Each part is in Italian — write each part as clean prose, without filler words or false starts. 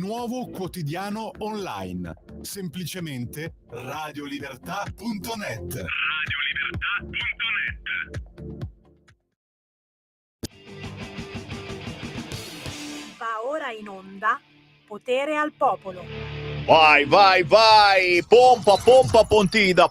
nuovo quotidiano online. Semplicemente radiolibertà.net. Va ora in onda Potere al Popolo. Vai, pompa Pontida.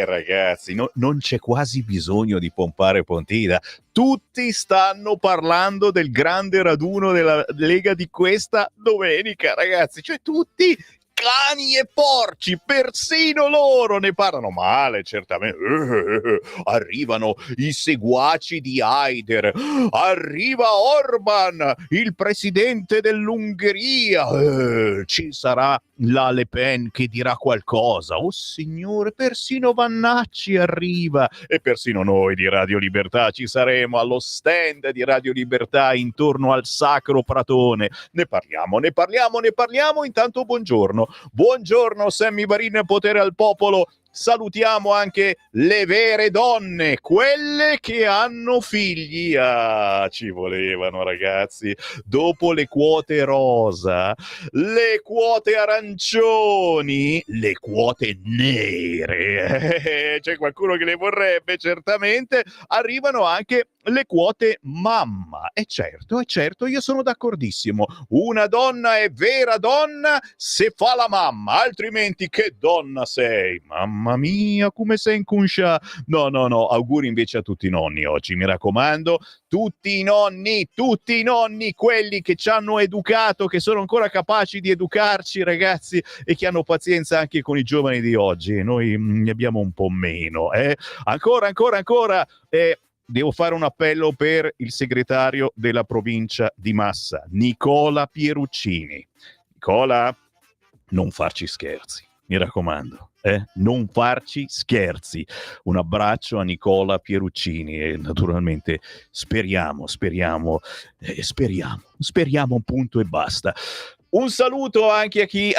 Ragazzi, non c'è quasi bisogno di pompare Pontida. Tutti stanno parlando del grande raduno della Lega di questa domenica, ragazzi. Cioè tutti, cani e porci, persino loro ne parlano male, certamente. Arrivano i seguaci di Haider, arriva Orban, il presidente dell'Ungheria, ci sarà la Le Pen che dirà qualcosa. Oh signore, persino Vannacci arriva, e persino noi di Radio Libertà ci saremo allo stand di Radio Libertà intorno al Sacro Pratone. Ne parliamo. Intanto buongiorno Sammy Varin, Potere al Popolo. Salutiamo anche le vere donne, quelle che hanno figli. Ah, ci volevano, ragazzi. Dopo le quote rosa, le quote arancioni, le quote nere, c'è qualcuno che le vorrebbe, certamente. Arrivano anche le quote mamma. E certo, io sono d'accordissimo. Una donna è vera donna se fa la mamma, altrimenti che donna sei? Mamma mia, come sei inconscia. No, auguri invece a tutti i nonni oggi, mi raccomando. Tutti i nonni, quelli che ci hanno educato, che sono ancora capaci di educarci, ragazzi, e che hanno pazienza anche con i giovani di oggi. Noi ne abbiamo un po' meno. Ancora. Devo fare un appello per il segretario della provincia di Massa, Nicola Pieruccini. Nicola, non farci scherzi, mi raccomando. Non farci scherzi. Un abbraccio a Nicola Pieruccini e naturalmente speriamo, punto e basta. Un saluto anche a chi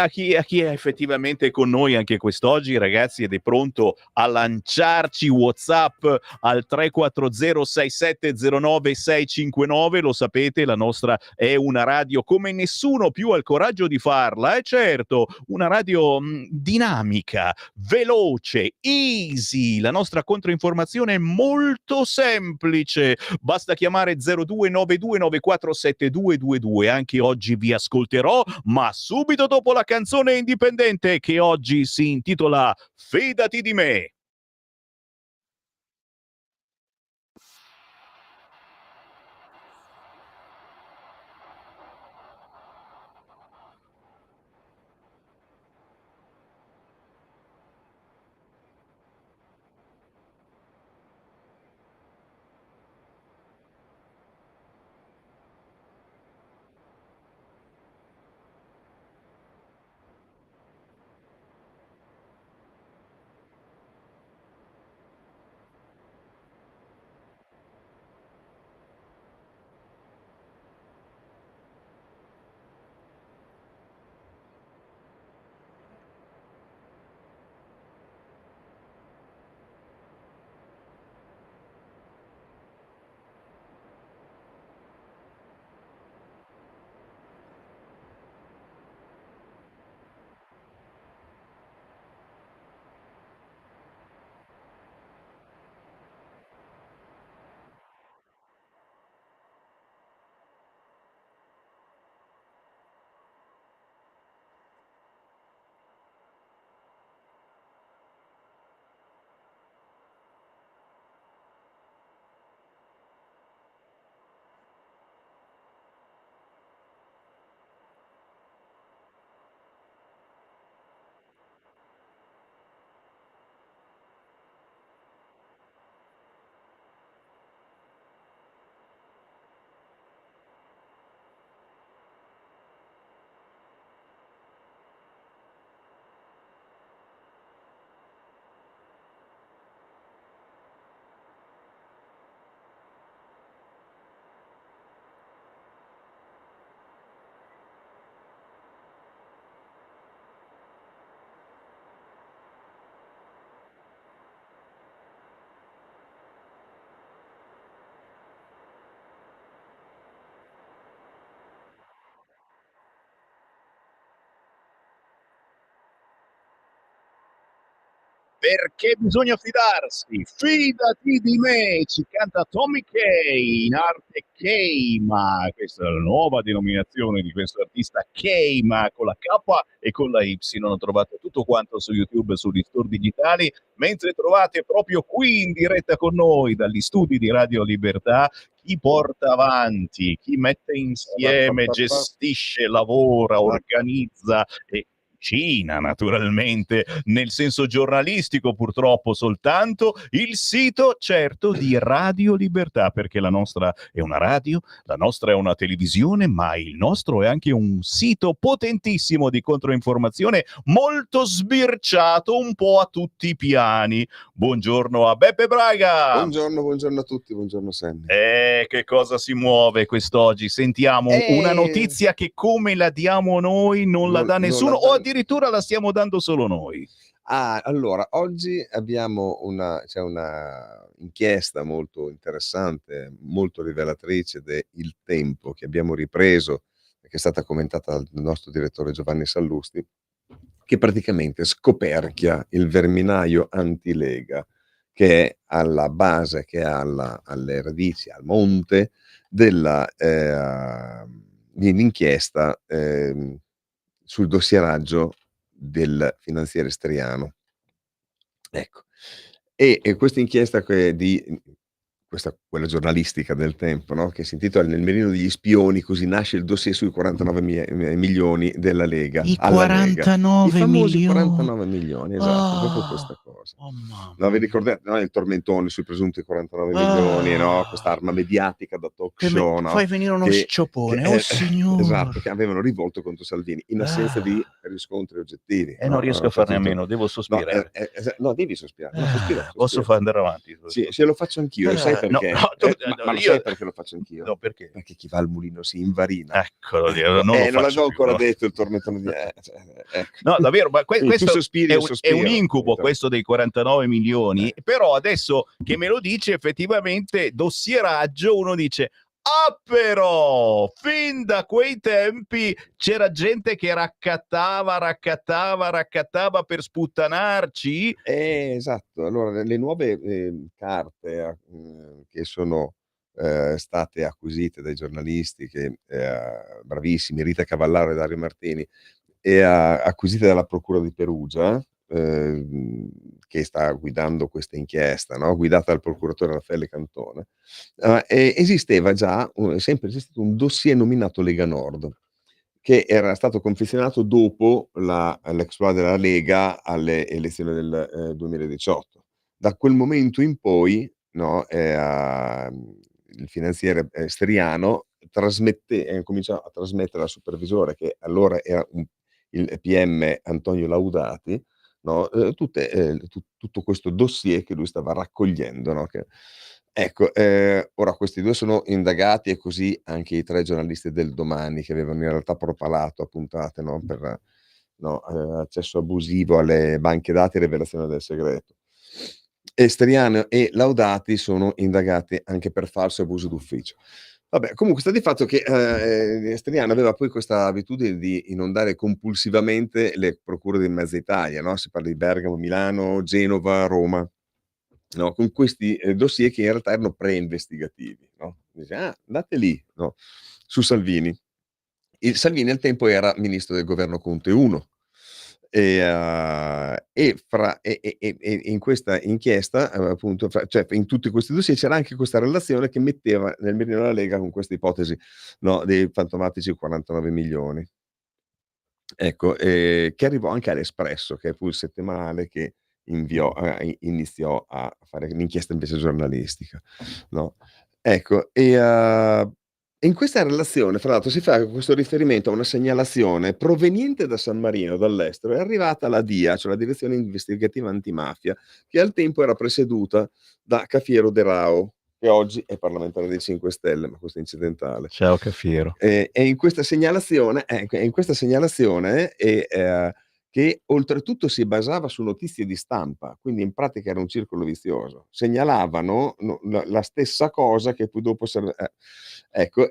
è effettivamente con noi anche quest'oggi, ragazzi, ed è pronto a lanciarci WhatsApp al 340-6709-659. Lo sapete, la nostra è una radio come nessuno più ha il coraggio di farla. Certo, una radio dinamica, veloce, easy. La nostra controinformazione è molto semplice. Basta chiamare 0292947222. Anche oggi vi ascolterò, ma subito dopo la canzone indipendente che oggi si intitola Fidati di me. Perché bisogna fidarsi, fidati di me, ci canta Tommy Kay, in arte Keima, questa è la nuova denominazione di questo artista Keima, con la K e con la Y, trovate tutto quanto su YouTube, sugli store digitali, mentre trovate proprio qui in diretta con noi, dagli studi di Radio Libertà, chi porta avanti, chi mette insieme, gestisce, lavora, organizza e cucina, naturalmente, nel senso giornalistico purtroppo soltanto, il sito certo di Radio Libertà, perché la nostra è una radio, la nostra è una televisione, ma il nostro è anche un sito potentissimo di controinformazione, molto sbirciato un po' a tutti i piani. Buongiorno a Beppe Braga. Buongiorno a tutti, buongiorno Sammy. Che cosa si muove quest'oggi? Sentiamo una notizia che come la diamo noi non la dà nessuno, o addirittura la stiamo dando solo noi. Allora, oggi abbiamo una inchiesta molto interessante, molto rivelatrice del Tempo, che abbiamo ripreso, che è stata commentata dal nostro direttore Giovanni Sallusti, che praticamente scoperchia il verminaio antilega che è alla base, che è alle radici, al monte dell'inchiesta sul dossieraggio del finanziere Striano. Ecco. E questa inchiesta quella giornalistica del Tempo, no? Che si intitola Nel mirino degli spioni, così nasce il dossier sui 49 milioni della Lega. I 49 I famosi milioni. 49 milioni, esatto, dopo questa cosa. No, vi ricordate, no, il tormentone sui presunti 49 milioni, no? Quest'arma mediatica da talk show, no? Fai venire uno sciopone, signore. Esatto, che avevano rivolto contro Salvini, in assenza di riscontri oggettivi. Non riesco a farne a meno, devo sospirare. No, devi sospirare. No, sospira. Posso far andare avanti? Sì, se lo faccio anch'io, sai perché? Ma lo sai perché lo faccio anch'io? No, perché? Perché chi va al mulino si invarina. Eccolo lì, non l'avevo ancora detto il tormentone di... ecco. No, davvero, ma questo sospiri, è un incubo, questo dei 49 milioni, però adesso che me lo dice, effettivamente, dossieraggio, uno dice... però fin da quei tempi c'era gente che raccattava per sputtanarci. Esatto, allora le nuove carte che sono state acquisite dai giornalisti bravissimi, Rita Cavallaro e Dario Martini, e acquisite dalla Procura di Perugia, che sta guidando questa inchiesta, no? Guidata dal procuratore Raffaele Cantone, esisteva già, sempre esistito un dossier nominato Lega Nord, che era stato confezionato dopo l'exploit della Lega alle elezioni del 2018. Da quel momento in poi, no, il finanziere Striano cominciò a trasmettere al supervisore, che allora era il PM Antonio Laudati, no, tutto questo dossier che lui stava raccogliendo, no, ecco, ora questi due sono indagati, e così anche i 3 giornalisti del Domani, che avevano in realtà propalato a puntate, no, per accesso abusivo alle banche dati e rivelazione del segreto. E Striano e Laudati sono indagati anche per falso abuso d'ufficio. Vabbè, comunque sta di fatto che Striano aveva poi questa abitudine di inondare compulsivamente le procure di mezza Italia, no? Si parla di Bergamo, Milano, Genova, Roma, no? Con questi dossier che in realtà erano pre-investigativi, no? Dice, andate lì, no? Su Salvini. Il Salvini al tempo era ministro del governo Conte 1. E in questa inchiesta, appunto, cioè in tutti questi dossier c'era anche questa relazione che metteva nel mirino della Lega con questa ipotesi, no, dei fantomatici 49 milioni. Ecco, che arrivò anche all'Espresso, che fu il settimanale che iniziò a fare l'inchiesta invece giornalistica, no? Ecco, in questa relazione, fra l'altro, si fa questo riferimento a una segnalazione proveniente da San Marino, dall'estero, è arrivata alla DIA, cioè la Direzione Investigativa Antimafia, che al tempo era presieduta da Cafiero De Rao, che oggi è parlamentare dei 5 Stelle, ma questo è incidentale. Ciao Cafiero. E in questa segnalazione, che oltretutto si basava su notizie di stampa, quindi in pratica era un circolo vizioso. Segnalavano la stessa cosa che poi dopo ecco,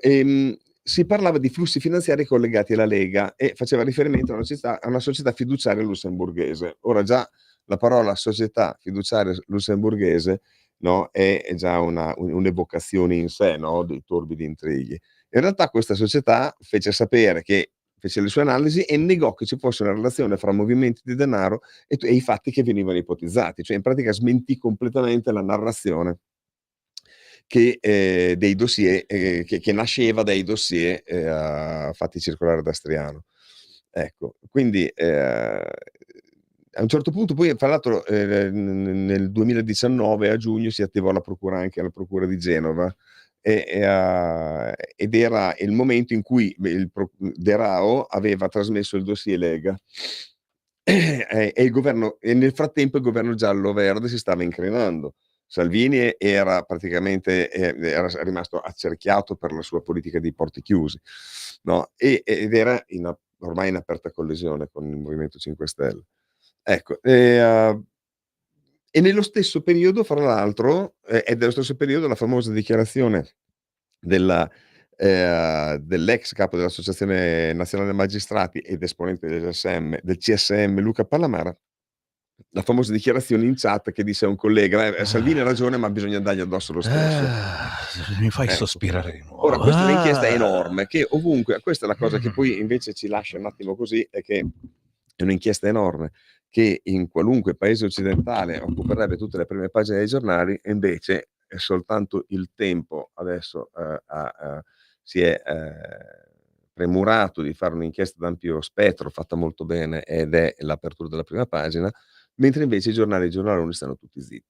si parlava di flussi finanziari collegati alla Lega e faceva riferimento a una società fiduciaria lussemburghese. Ora già la parola società fiduciaria lussemburghese, no, è già un'evocazione in sé, no, dei torbidi intrighi. In realtà questa società fece sapere che fece le sue analisi e negò che ci fosse una relazione fra movimenti di denaro e i fatti che venivano ipotizzati, cioè in pratica smentì completamente la narrazione che dei dossier che nasceva dai dossier fatti circolare da Striano. Ecco, quindi a un certo punto poi fra l'altro nel 2019 a giugno si attivò la procura, anche la procura di Genova, ed era il momento in cui De Rao aveva trasmesso il dossier Lega e il governo, e nel frattempo il governo giallo-verde si stava incrinando. Salvini era praticamente era rimasto accerchiato per la sua politica dei porti chiusi, no? Ed era ormai in aperta collisione con il Movimento 5 Stelle. Ecco, e nello stesso periodo, fra l'altro, è dello stesso periodo la famosa dichiarazione dell'ex capo dell'Associazione Nazionale Magistrati ed esponente del CSM Luca Pallamara, la famosa dichiarazione in chat che disse a un collega: Salvini ha ragione, ma bisogna dargli addosso lo stesso. Mi fai Ecco. sospirare di nuovo. Ora, questa è un'inchiesta enorme che ovunque, questa è la cosa che poi invece ci lascia un attimo così, è che è un'inchiesta enorme che in qualunque paese occidentale occuperebbe tutte le prime pagine dei giornali, e invece è soltanto il Tempo adesso si è premurato di fare un'inchiesta d'ampio spettro, fatta molto bene, ed è l'apertura della prima pagina, mentre invece i giornaloni stanno tutti zitti.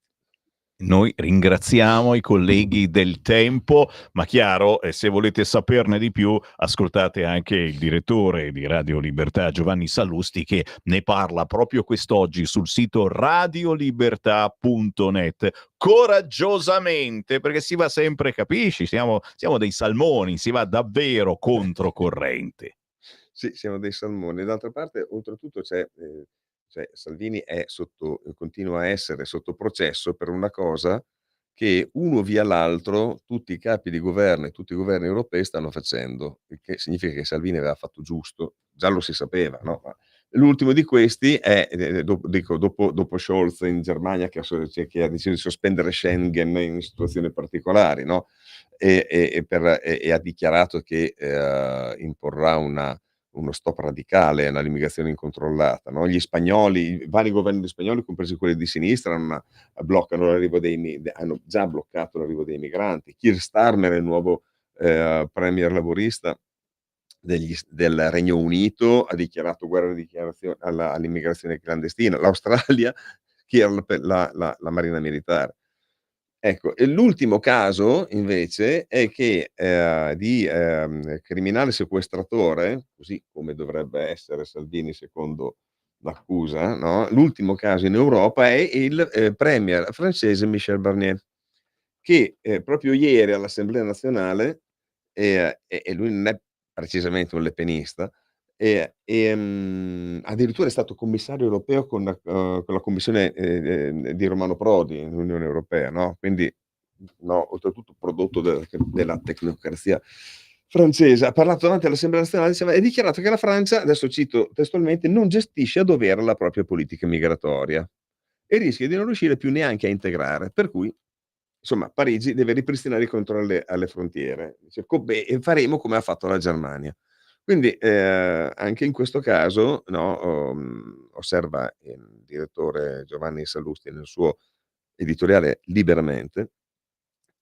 Noi ringraziamo i colleghi del Tempo, ma chiaro, se volete saperne di più, ascoltate anche il direttore di Radio Libertà, Giovanni Sallusti, che ne parla proprio quest'oggi sul sito radiolibertà.net, coraggiosamente, perché si va sempre, capisci, siamo dei salmoni, si va davvero controcorrente. Sì, siamo dei salmoni. D'altra parte, oltretutto, cioè Salvini continua a essere sotto processo per una cosa che uno via l'altro tutti i capi di governo e tutti i governi europei stanno facendo, il che significa che Salvini aveva fatto giusto, già lo si sapeva, no? Ma l'ultimo di questi è dopo Scholz in Germania che ha deciso di sospendere Schengen in situazioni particolari, no? E ha dichiarato che imporrà uno stop radicale all'immigrazione incontrollata, no? Gli spagnoli, i vari governi spagnoli, compresi quelli di sinistra, hanno già bloccato l'arrivo dei migranti. Keir Starmer, il nuovo premier laburista del Regno Unito, ha dichiarato guerra all'immigrazione clandestina. L'Australia chiede la marina militare. Ecco, e l'ultimo caso invece è che di criminale sequestratore, così come dovrebbe essere Salvini secondo l'accusa, no? L'ultimo caso in Europa è il premier francese Michel Barnier, che proprio ieri all'Assemblea nazionale, e lui non è precisamente un lepenista, addirittura è stato commissario europeo con la commissione di Romano Prodi nell'Unione Europea, no? Quindi, no, oltretutto prodotto della tecnocrazia francese. Ha parlato davanti all'Assemblea nazionale e ha dichiarato che la Francia, adesso cito testualmente, non gestisce a dovere la propria politica migratoria e rischia di non riuscire più neanche a integrare, per cui insomma Parigi deve ripristinare il controllo alle frontiere. Dice, e faremo come ha fatto la Germania. Quindi anche in questo caso, no, osserva il direttore Giovanni Sallusti nel suo editoriale Liberamente,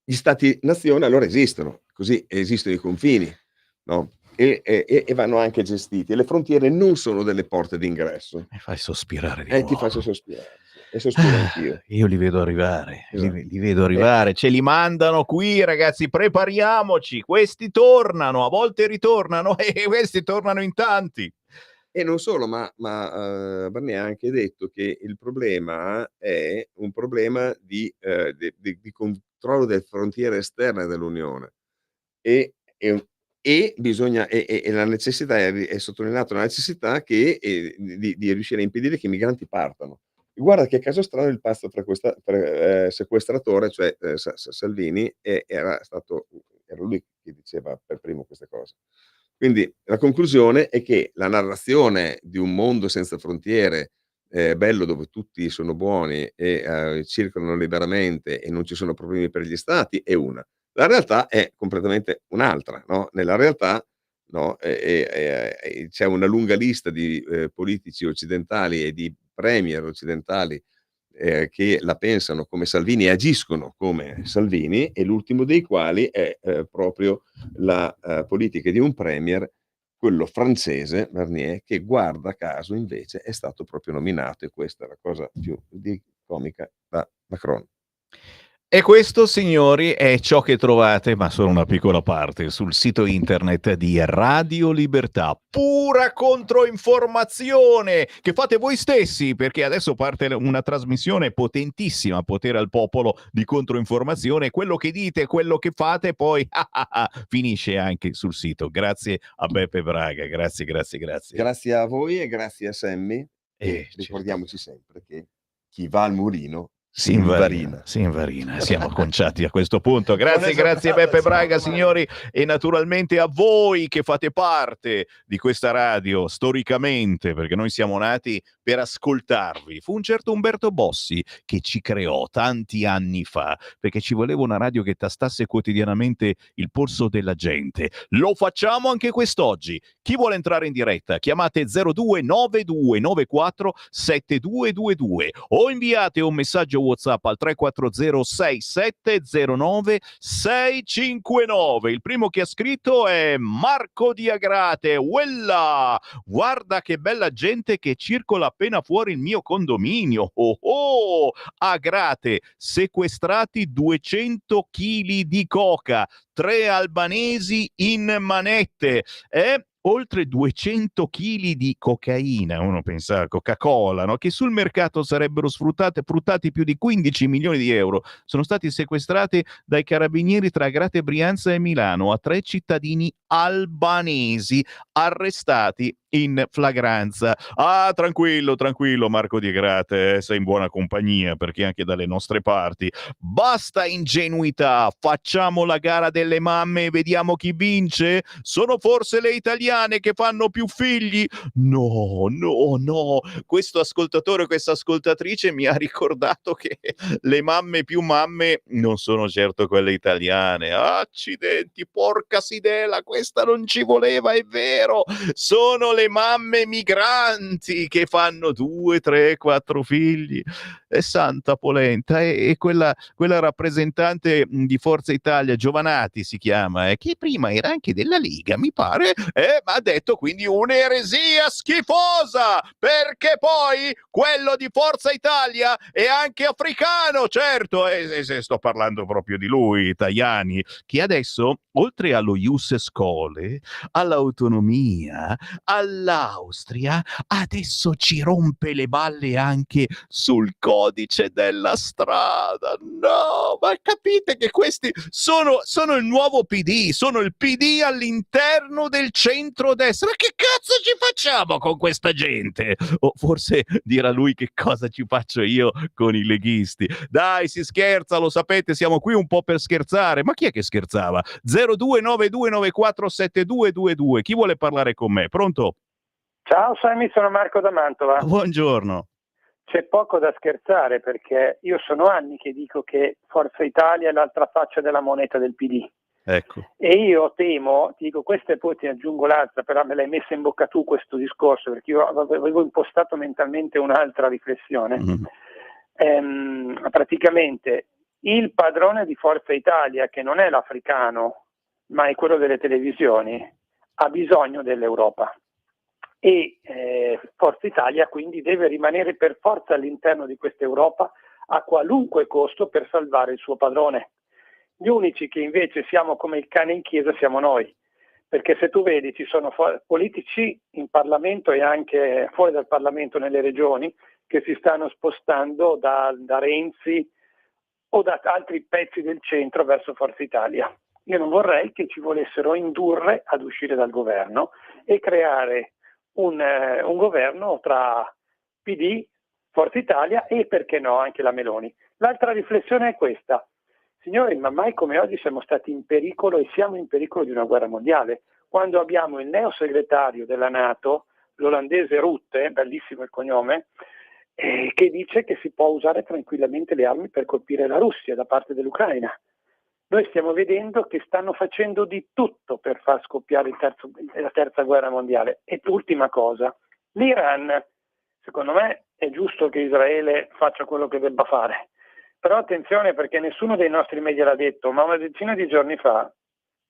gli stati nazione allora esistono, così esistono i confini, no? E vanno anche gestiti, e le frontiere non sono delle porte d'ingresso. Mi fai sospirare di Ti nuovo. faccio sospirare, sì. E sospiro anch'io. Io li vedo arrivare, Esatto. li vedo arrivare, ce li mandano qui, ragazzi, prepariamoci, questi tornano, a volte ritornano e questi tornano in tanti. E non solo, ma Barnier ha anche detto che il problema è un problema di controllo delle frontiere esterne dell'unione, e bisogna, la necessità, è sottolineato la necessità che di riuscire a impedire che i migranti partano. E guarda che caso strano, il pazzo sequestratore, cioè Salvini, era lui che diceva per primo queste cose. Quindi la conclusione è che la narrazione di un mondo senza frontiere bello dove tutti sono buoni e circolano liberamente e non ci sono problemi per gli stati è una. La realtà è completamente un'altra, no, nella realtà, no, c'è una lunga lista di, politici occidentali e di premier occidentali, che la pensano come Salvini e agiscono come Salvini, e l'ultimo dei quali è, proprio la, politica di un premier, quello francese, Barnier, che guarda caso invece è stato proprio nominato, e questa è la cosa più comica, da Macron. E questo, signori, è ciò che trovate, ma solo una piccola parte, sul sito internet di Radio Libertà. Pura controinformazione che fate voi stessi, perché adesso parte una trasmissione potentissima, Potere al Popolo, di controinformazione. Quello che dite, quello che fate, poi finisce anche sul sito. Grazie a Beppe Braga, grazie. Grazie a voi e grazie a Sammy, e ricordiamoci sempre che chi va al mulino si invarina. Siamo conciati a questo punto. Grazie Beppe Braga, signori, e naturalmente a voi che fate parte di questa radio storicamente, perché noi siamo nati per ascoltarvi. Fu un certo Umberto Bossi che ci creò tanti anni fa, perché ci voleva una radio che tastasse quotidianamente il polso della gente. Lo facciamo anche quest'oggi. Chi vuole entrare in diretta? Chiamate 0292947222 o inviate un messaggio WhatsApp al 340-6709-659. Il primo che ha scritto è Marco di Agrate. Uella! Guarda che bella gente che circola appena fuori il mio condominio. Agrate, sequestrati 200 kg di coca, 3 albanesi in manette. Oltre 200 kg di cocaina, uno pensa a Coca-Cola, no? Che sul mercato sarebbero fruttati più di 15 milioni di euro, sono stati sequestrati dai carabinieri tra Agrate, Brianza e Milano a 3 cittadini albanesi arrestati in flagranza. Tranquillo Marco di Agrate, sei in buona compagnia, perché anche dalle nostre parti basta ingenuità, facciamo la gara delle mamme e vediamo chi vince. Sono forse le italiane che fanno più figli? No, questo ascoltatore o questa ascoltatrice mi ha ricordato che le mamme più mamme non sono certo quelle italiane. Accidenti, porca sidela, questa non ci voleva, è vero, sono le mamme migranti che fanno 2, 3, 4 figli. E santa polenta, e quella rappresentante di Forza Italia, Giovanati si chiama, che prima era anche della Lega, mi pare, ma ha detto quindi un'eresia schifosa, perché poi quello di Forza Italia è anche africano, certo, se sto parlando proprio di lui, Tajani, che adesso, oltre allo Ius Scholae, all'autonomia, all'Austria, adesso ci rompe le balle anche sul codice della strada. No, ma capite che questi sono il nuovo PD, sono il PD all'interno del centrodestra. Ma che cazzo ci facciamo con questa gente? O forse dirà lui che cosa ci faccio io con i leghisti. Dai, si scherza, lo sapete, siamo qui un po' per scherzare. Ma chi è che scherzava? 0292947222. Chi vuole parlare con me? Pronto? Ciao Sammy, sono Marco da Mantova. Buongiorno. C'è poco da scherzare, perché io sono anni che dico che Forza Italia è l'altra faccia della moneta del PD. Ecco. E io temo, ti dico questa e poi ti aggiungo l'altra, però me l'hai messa in bocca tu questo discorso, perché io avevo impostato mentalmente un'altra riflessione. Praticamente il padrone di Forza Italia, che non è l'africano, ma è quello delle televisioni, ha bisogno dell'Europa. E Forza Italia quindi deve rimanere per forza all'interno di questa Europa a qualunque costo per salvare il suo padrone. Gli unici che invece siamo come il cane in chiesa siamo noi, perché se tu vedi ci sono politici in Parlamento e anche fuori dal Parlamento nelle regioni che si stanno spostando da Renzi o da altri pezzi del centro verso Forza Italia. Io non vorrei che ci volessero indurre ad uscire dal governo e creare un governo tra PD, Forza Italia e, perché no, anche la Meloni. L'altra riflessione è questa. Signori, ma mai come oggi siamo stati in pericolo e siamo in pericolo di una guerra mondiale, quando abbiamo il neosegretario della NATO, l'olandese Rutte, bellissimo il cognome, che dice che si può usare tranquillamente le armi per colpire la Russia da parte dell'Ucraina. Noi stiamo vedendo che stanno facendo di tutto per far scoppiare la terza guerra mondiale. E l'ultima cosa, l'Iran, secondo me è giusto che Israele faccia quello che debba fare, però attenzione, perché nessuno dei nostri media l'ha detto, ma una decina di giorni fa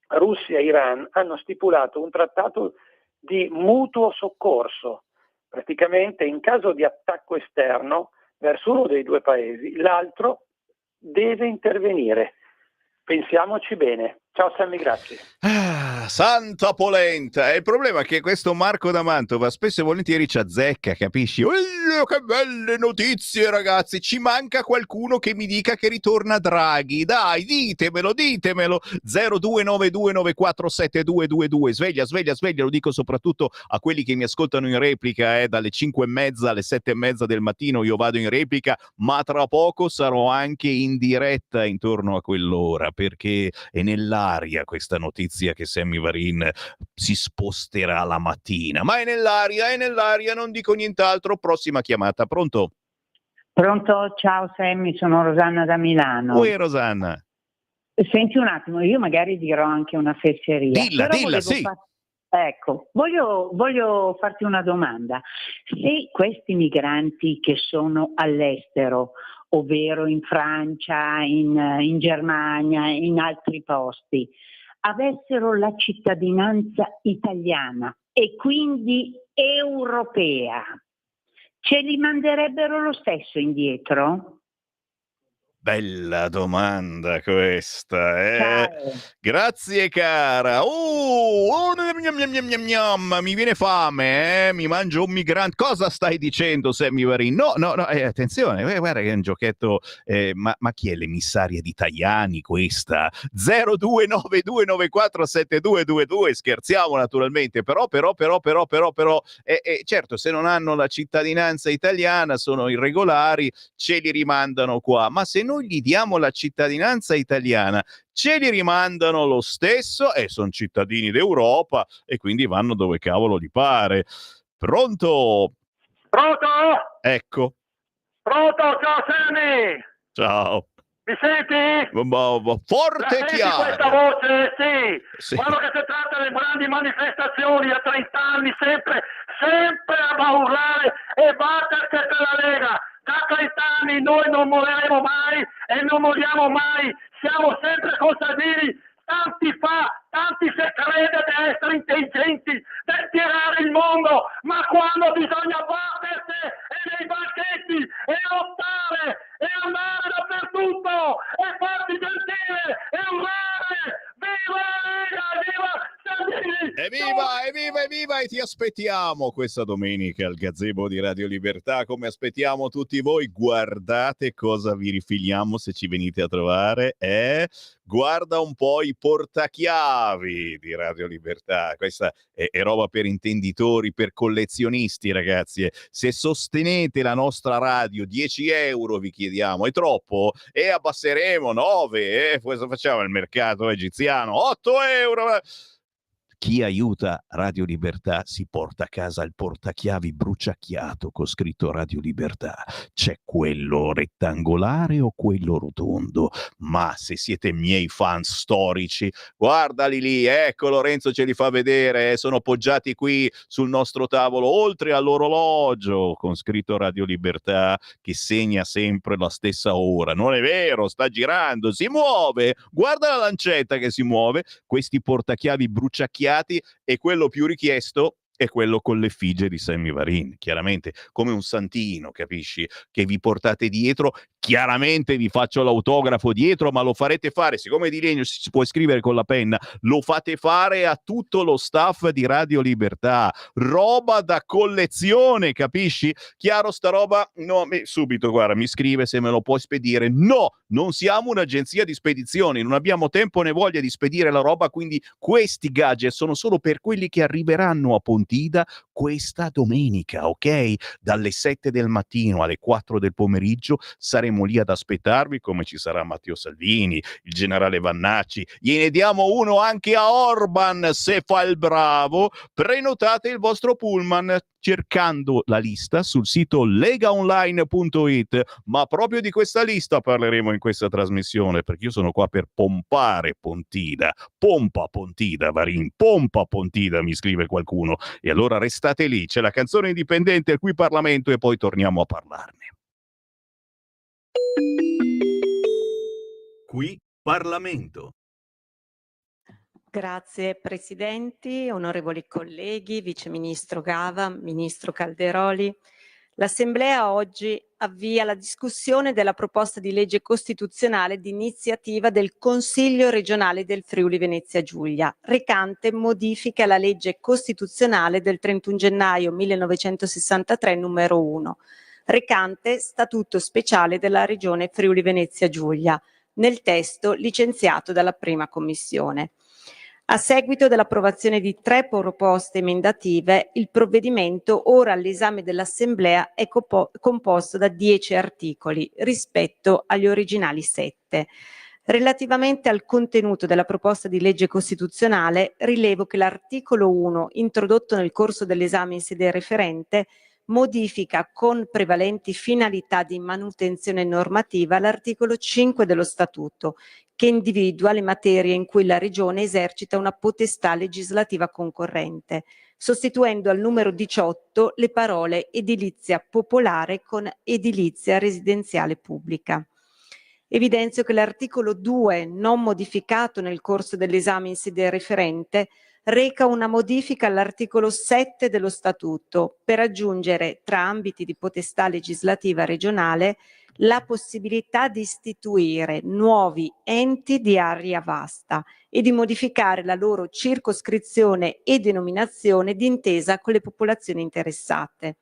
Russia e Iran hanno stipulato un trattato di mutuo soccorso. Praticamente in caso di attacco esterno verso uno dei due paesi, l'altro deve intervenire. Pensiamoci bene. Ciao Sammy, grazie. Santa polenta! E il problema è che questo Marco da Mantova spesso e volentieri ci azzecca, capisci? Che belle notizie, ragazzi! Ci manca qualcuno che mi dica che ritorna Draghi. Dai, ditemelo! 0292947222. Sveglia, lo dico soprattutto a quelli che mi ascoltano in replica, dalle 5:30 alle 7:30 del mattino io vado in replica, ma tra poco sarò anche in diretta intorno a quell'ora, perché è nell'aria questa notizia che Sammy Varin si sposterà la mattina, ma è nell'aria, non dico nient'altro. Prossima chiamata, pronto? Pronto, ciao Sammy, sono Rosanna da Milano. Oi Rosanna. Senti un attimo, io magari dirò anche una fesseria. Dilla, sì. Ecco, voglio farti una domanda. Se questi migranti che sono all'estero, ovvero in Francia, in Germania, in altri posti, avessero la cittadinanza italiana e quindi europea, ce li manderebbero lo stesso indietro? Bella domanda questa, Ciao. Grazie cara. Mi viene fame, mi mangio un migrante. Cosa stai dicendo, Sammy Varin? No, attenzione, guarda che è un giochetto, ma chi è l'emissaria di Tajani questa? 0292947222. Scherziamo naturalmente, però, certo, se non hanno la cittadinanza italiana sono irregolari, ce li rimandano qua, ma se noi gli diamo la cittadinanza italiana ce li rimandano lo stesso e sono cittadini d'Europa e quindi vanno dove cavolo gli pare. Pronto? Ecco. Pronto, ciao Sammy! Ciao. Mi senti? Forte e chiaro. Questa voce? Sì. Quando che si tratta delle grandi manifestazioni a 30 anni, sempre a urlare e battersi per la Lega. Da 30 anni noi non molleremo mai e non molliamo mai, siamo sempre contadini. Tanti si crede di essere intelligenti, di tirare il mondo, ma quando bisogna battersi e nei banchetti e lottare e andare dappertutto e farsi sentire e urlare viva la Lega, viva Salvini! Evviva e ti aspettiamo questa domenica al gazebo di Radio Libertà, come aspettiamo tutti voi. Guardate cosa vi rifiliamo se ci venite a trovare, guarda un po' i portachiavi di Radio Libertà. Questa è roba per intenditori, per collezionisti, ragazzi. Se sostenete la nostra radio, 10 euro vi chiediamo, è troppo? E abbasseremo 9, cosa facciamo il mercato egiziano? 8 euro! Chi aiuta Radio Libertà si porta a casa il portachiavi bruciacchiato con scritto Radio Libertà. C'è quello rettangolare o quello rotondo, ma se siete miei fan storici, guardali lì, ecco, Lorenzo ce li fa vedere, sono poggiati qui sul nostro tavolo, oltre all'orologio con scritto Radio Libertà che segna sempre la stessa ora. Non è vero, sta girando, si muove, guarda la lancetta che si muove. Questi portachiavi bruciacchiati, e quello più richiesto è quello con l'effigie di Sammy Varin, chiaramente come un santino, capisci? Che vi portate dietro, chiaramente vi faccio l'autografo dietro, ma lo farete fare, siccome di legno si può scrivere con la penna, lo fate fare a tutto lo staff di Radio Libertà, roba da collezione, capisci? Chiaro sta roba? No, subito, guarda, mi scrive se me lo puoi spedire. No, non siamo un'agenzia di spedizioni, non abbiamo tempo né voglia di spedire la roba, quindi questi gadget sono solo per quelli che arriveranno a Pontida questa domenica, ok? Dalle 7 del mattino alle 4 del pomeriggio saremo lì ad aspettarvi, come ci sarà Matteo Salvini, il generale Vannacci, gliene diamo uno anche a Orban se fa il bravo. Prenotate il vostro pullman, cercando la lista sul sito legaonline.it, ma proprio di questa lista parleremo in questa trasmissione, perché io sono qua per pompare Pontida. Pompa Pontida, Varin, pompa Pontida, mi scrive qualcuno. E allora restate lì, c'è la canzone indipendente, il cui Parlamento, e poi torniamo a parlarne. Qui Parlamento. Grazie Presidenti, onorevoli colleghi, Vice Ministro Gava, Ministro Calderoli. L'Assemblea oggi avvia la discussione della proposta di legge costituzionale di iniziativa del Consiglio regionale del Friuli Venezia Giulia, recante modifiche alla legge costituzionale del 31 gennaio 1963 numero 1, recante Statuto speciale della Regione Friuli Venezia Giulia, nel testo licenziato dalla prima commissione. A seguito dell'approvazione di 3 proposte emendative, il provvedimento ora all'esame dell'Assemblea è composto da 10 articoli rispetto agli originali 7. Relativamente al contenuto della proposta di legge costituzionale, rilevo che l'articolo 1, introdotto nel corso dell'esame in sede referente, modifica con prevalenti finalità di manutenzione normativa l'articolo 5 dello Statuto, che individua le materie in cui la Regione esercita una potestà legislativa concorrente, sostituendo al numero 18 le parole edilizia popolare con edilizia residenziale pubblica. Evidenzio che l'articolo 2, non modificato nel corso dell'esame in sede referente, reca una modifica all'articolo 7 dello Statuto per aggiungere, tra ambiti di potestà legislativa regionale, la possibilità di istituire nuovi enti di area vasta e di modificare la loro circoscrizione e denominazione d'intesa con le popolazioni interessate.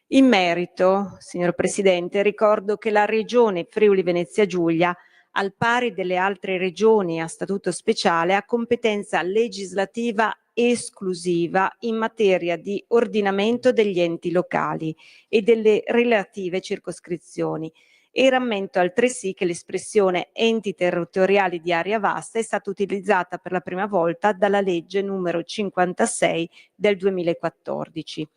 In merito, signor Presidente, ricordo che la Regione Friuli Venezia Giulia, al pari delle altre regioni a statuto speciale, ha competenza legislativa esclusiva in materia di ordinamento degli enti locali e delle relative circoscrizioni, e rammento altresì che l'espressione enti territoriali di area vasta è stata utilizzata per la prima volta dalla legge numero 56 del 2014.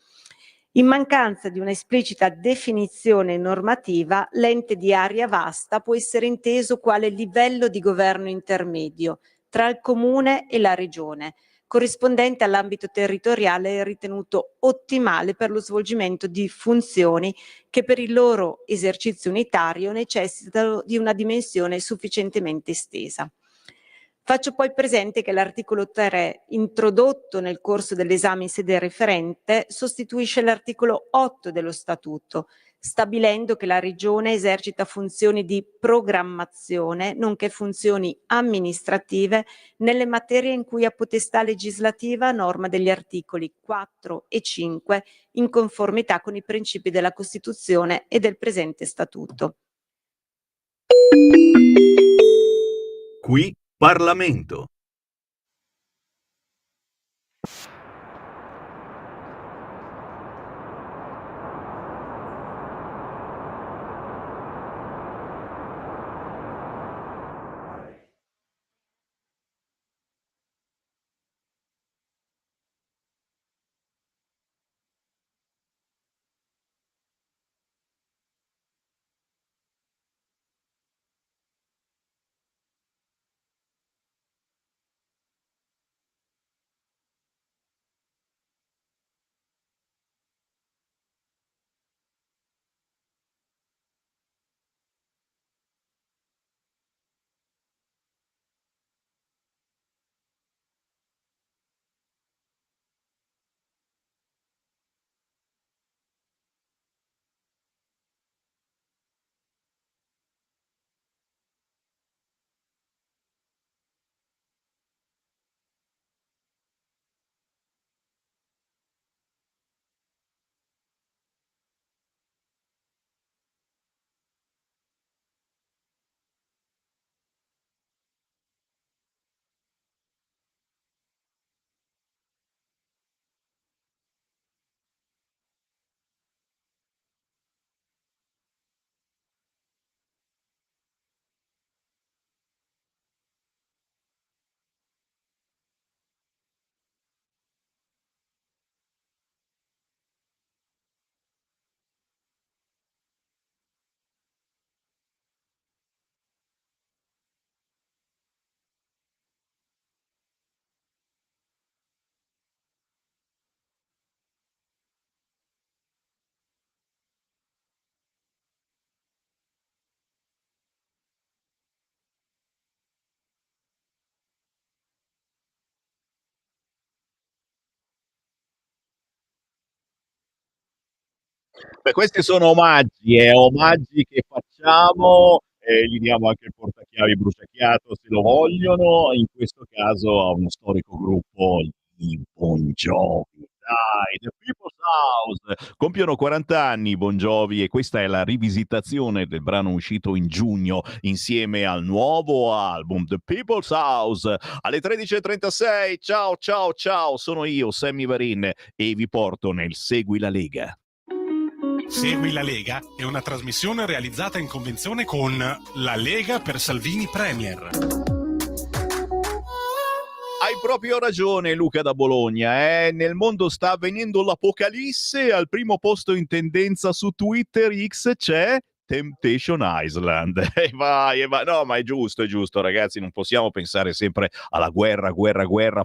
In mancanza di un'esplicita definizione normativa, l'ente di area vasta può essere inteso quale livello di governo intermedio tra il comune e la regione, corrispondente all'ambito territoriale ritenuto ottimale per lo svolgimento di funzioni che per il loro esercizio unitario necessitano di una dimensione sufficientemente estesa. Faccio poi presente che l'articolo 3, introdotto nel corso dell'esame in sede referente, sostituisce l'articolo 8 dello Statuto, stabilendo che la Regione esercita funzioni di programmazione, nonché funzioni amministrative nelle materie in cui ha potestà legislativa a norma degli articoli 4 e 5, in conformità con i principi della Costituzione e del presente Statuto. Qui Parlamento. Beh, questi sono omaggi che facciamo, gli diamo anche il portachiavi bruciacchiato se lo vogliono, in questo caso a uno storico gruppo, i Bon Jovi. Dai, The People's House. Compiono 40 anni i Bon Jovi e questa è la rivisitazione del brano uscito in giugno insieme al nuovo album The People's House. Alle 13:36, ciao ciao ciao, sono io, Sammy Varin, e vi porto nel Segui la Lega. Segui la Lega è una trasmissione realizzata in convenzione con La Lega per Salvini Premier. Hai proprio ragione, Luca da Bologna. Nel mondo sta avvenendo l'apocalisse. Al primo posto in tendenza su Twitter X c'è Temptation Island. E vai. No, ma è giusto, ragazzi. Non possiamo pensare sempre alla guerra.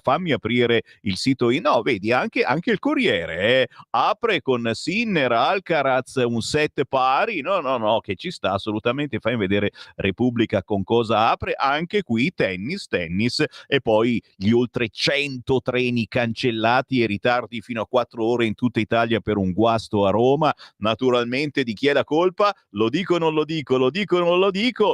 Fammi aprire il sito. No, vedi, anche il Corriere apre con Sinner, Alcaraz, un set pari. No, che ci sta assolutamente. Fai vedere Repubblica con cosa apre. Anche qui tennis. E poi gli oltre 100 treni cancellati e ritardi fino a 4 ore in tutta Italia per un guasto a Roma. Naturalmente di chi è la colpa? Lo dico, non lo dico,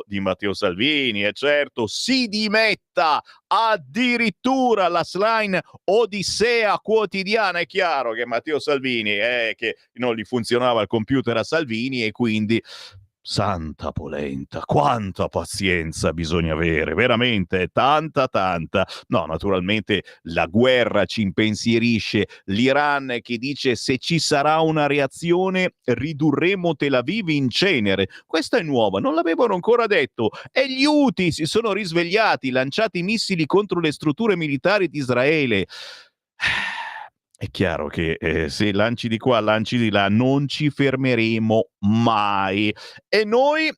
di Matteo Salvini, e certo, si dimetta addirittura la slime Odissea Quotidiana. È chiaro che Matteo Salvini che non gli funzionava il computer a Salvini e quindi santa polenta, quanta pazienza bisogna avere, veramente tanta. No, naturalmente la guerra ci impensierisce, l'Iran che dice se ci sarà una reazione ridurremo Tel Aviv in cenere. Questa è nuova, non l'avevano ancora detto. E gli Houthi si sono risvegliati, lanciati missili contro le strutture militari di Israele. È chiaro che se lanci di qua, lanci di là, non ci fermeremo mai. E noi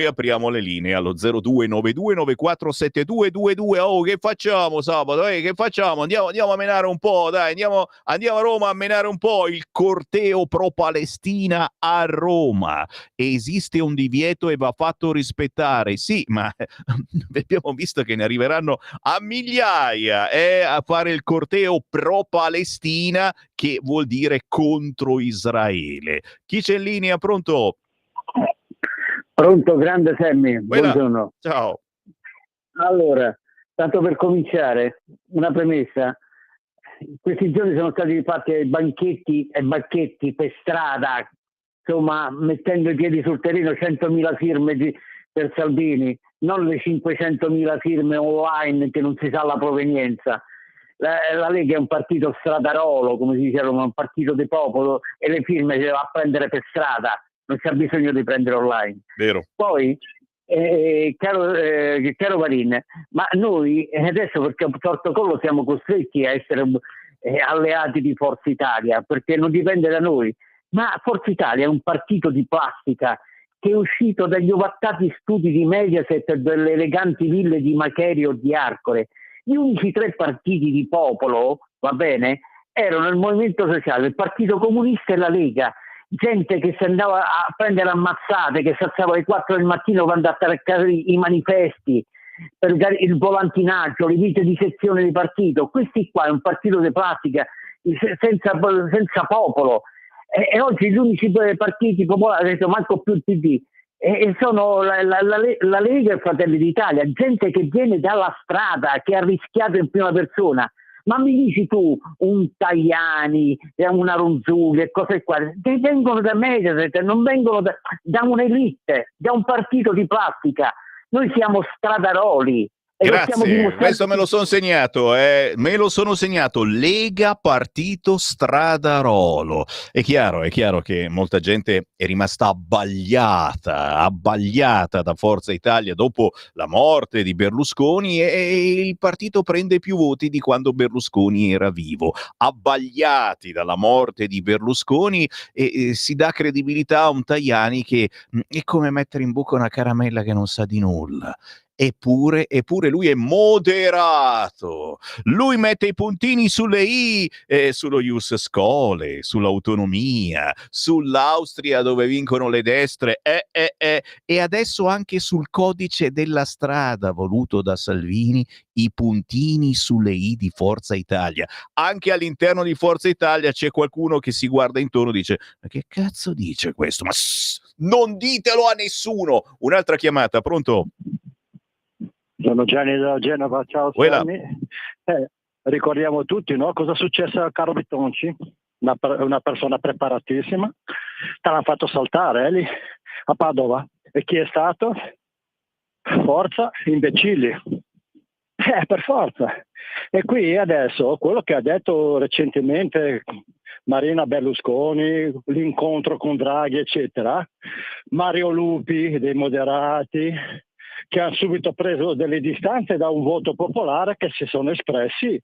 apriamo le linee allo 0292947222. Oh, che facciamo sabato? Che facciamo? Andiamo a menare un po', dai, andiamo a Roma a menare un po'. Il corteo pro-Palestina a Roma. Esiste un divieto e va fatto rispettare. Sì, ma abbiamo visto che ne arriveranno a migliaia a fare il corteo pro-Palestina, che vuol dire contro Israele. Chi c'è in linea? Pronto? Pronto, grande Sammy, buongiorno. Ciao. Allora, tanto per cominciare, una premessa. Questi giorni sono stati fatti banchetti e banchetti per strada, insomma, mettendo i piedi sul terreno, 100.000 firme per Salvini, non le 500.000 firme online che non si sa la provenienza. La Lega è un partito stradarolo, come si dice, un partito di popolo, e le firme si va a prendere per strada, non c'è bisogno di prendere online. Vero. Poi, caro Varin, ma noi adesso perché a Tortocollo siamo costretti a essere alleati di Forza Italia, perché non dipende da noi, ma Forza Italia è un partito di plastica che è uscito dagli ovattati studi di Mediaset e delle eleganti ville di Maccheri o di Arcore. Gli unici 3 partiti di popolo, va bene, erano il Movimento Sociale, il Partito Comunista e la Lega. Gente che si andava a prendere ammazzate, che si alzava alle 4 del mattino per andare a attaccare i manifesti, per il volantinaggio, le vite di sezione di partito. Questi qua è un partito di plastica, senza popolo. E oggi gli unici partiti popolari, adesso manco più il PD, e sono la Lega e Fratelli d'Italia, gente che viene dalla strada, che ha rischiato in prima persona. Ma mi dici tu, un Tajani, una Ronzulli e cose qua, che vengono da Mediaset, non vengono da un'elite, da un partito di plastica. Noi siamo stradaroli. Grazie, questo me lo sono segnato, Lega Partito Stradarolo. È chiaro che molta gente è rimasta abbagliata da Forza Italia dopo la morte di Berlusconi, e il partito prende più voti di quando Berlusconi era vivo. Abbagliati dalla morte di Berlusconi, e si dà credibilità a un Tajani che è come mettere in bocca una caramella che non sa di nulla. Eppure lui è moderato. Lui mette i puntini sulle i, sullo Ius Scholae, sull'autonomia, sull'Austria dove vincono le destre, e adesso anche sul codice della strada voluto da Salvini, i puntini sulle i di Forza Italia. Anche all'interno di Forza Italia c'è qualcuno che si guarda intorno e dice: ma che cazzo dice questo? Ma non ditelo a nessuno. Un'altra chiamata, pronto? Sono Gianni da Genova, ciao Quella. Sammy. Ricordiamo tutti, no? Cosa è successo a Carlo Bitonci? Una persona preparatissima, te l'hanno fatto saltare lì a Padova. E chi è stato? Forza, imbecilli. Per forza. E qui adesso, quello che ha detto recentemente Marina Berlusconi, l'incontro con Draghi, eccetera, Mario Lupi dei moderati, che hanno subito preso delle distanze da un voto popolare che si sono espressi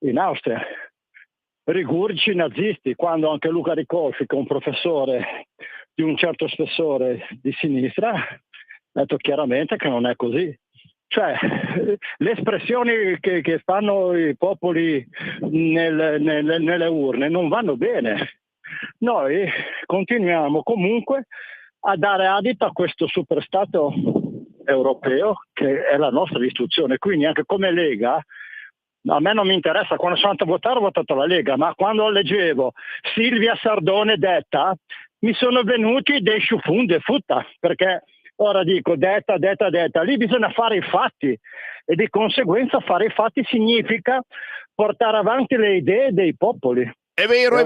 in Austria. Rigurgici nazisti, quando anche Luca Ricolfi, che è un professore di un certo spessore di sinistra, ha detto chiaramente che non è così. Cioè, le espressioni che fanno i popoli nelle urne non vanno bene. Noi continuiamo comunque a dare adito a questo superstato europeo che è la nostra istituzione. Quindi anche come Lega, a me non mi interessa, quando sono andato a votare ho votato la Lega, ma quando leggevo Silvia Sardone detta, mi sono venuti dei sciufunde futta, perché ora dico detta, lì bisogna fare i fatti e di conseguenza fare i fatti significa portare avanti le idee dei popoli. È vero,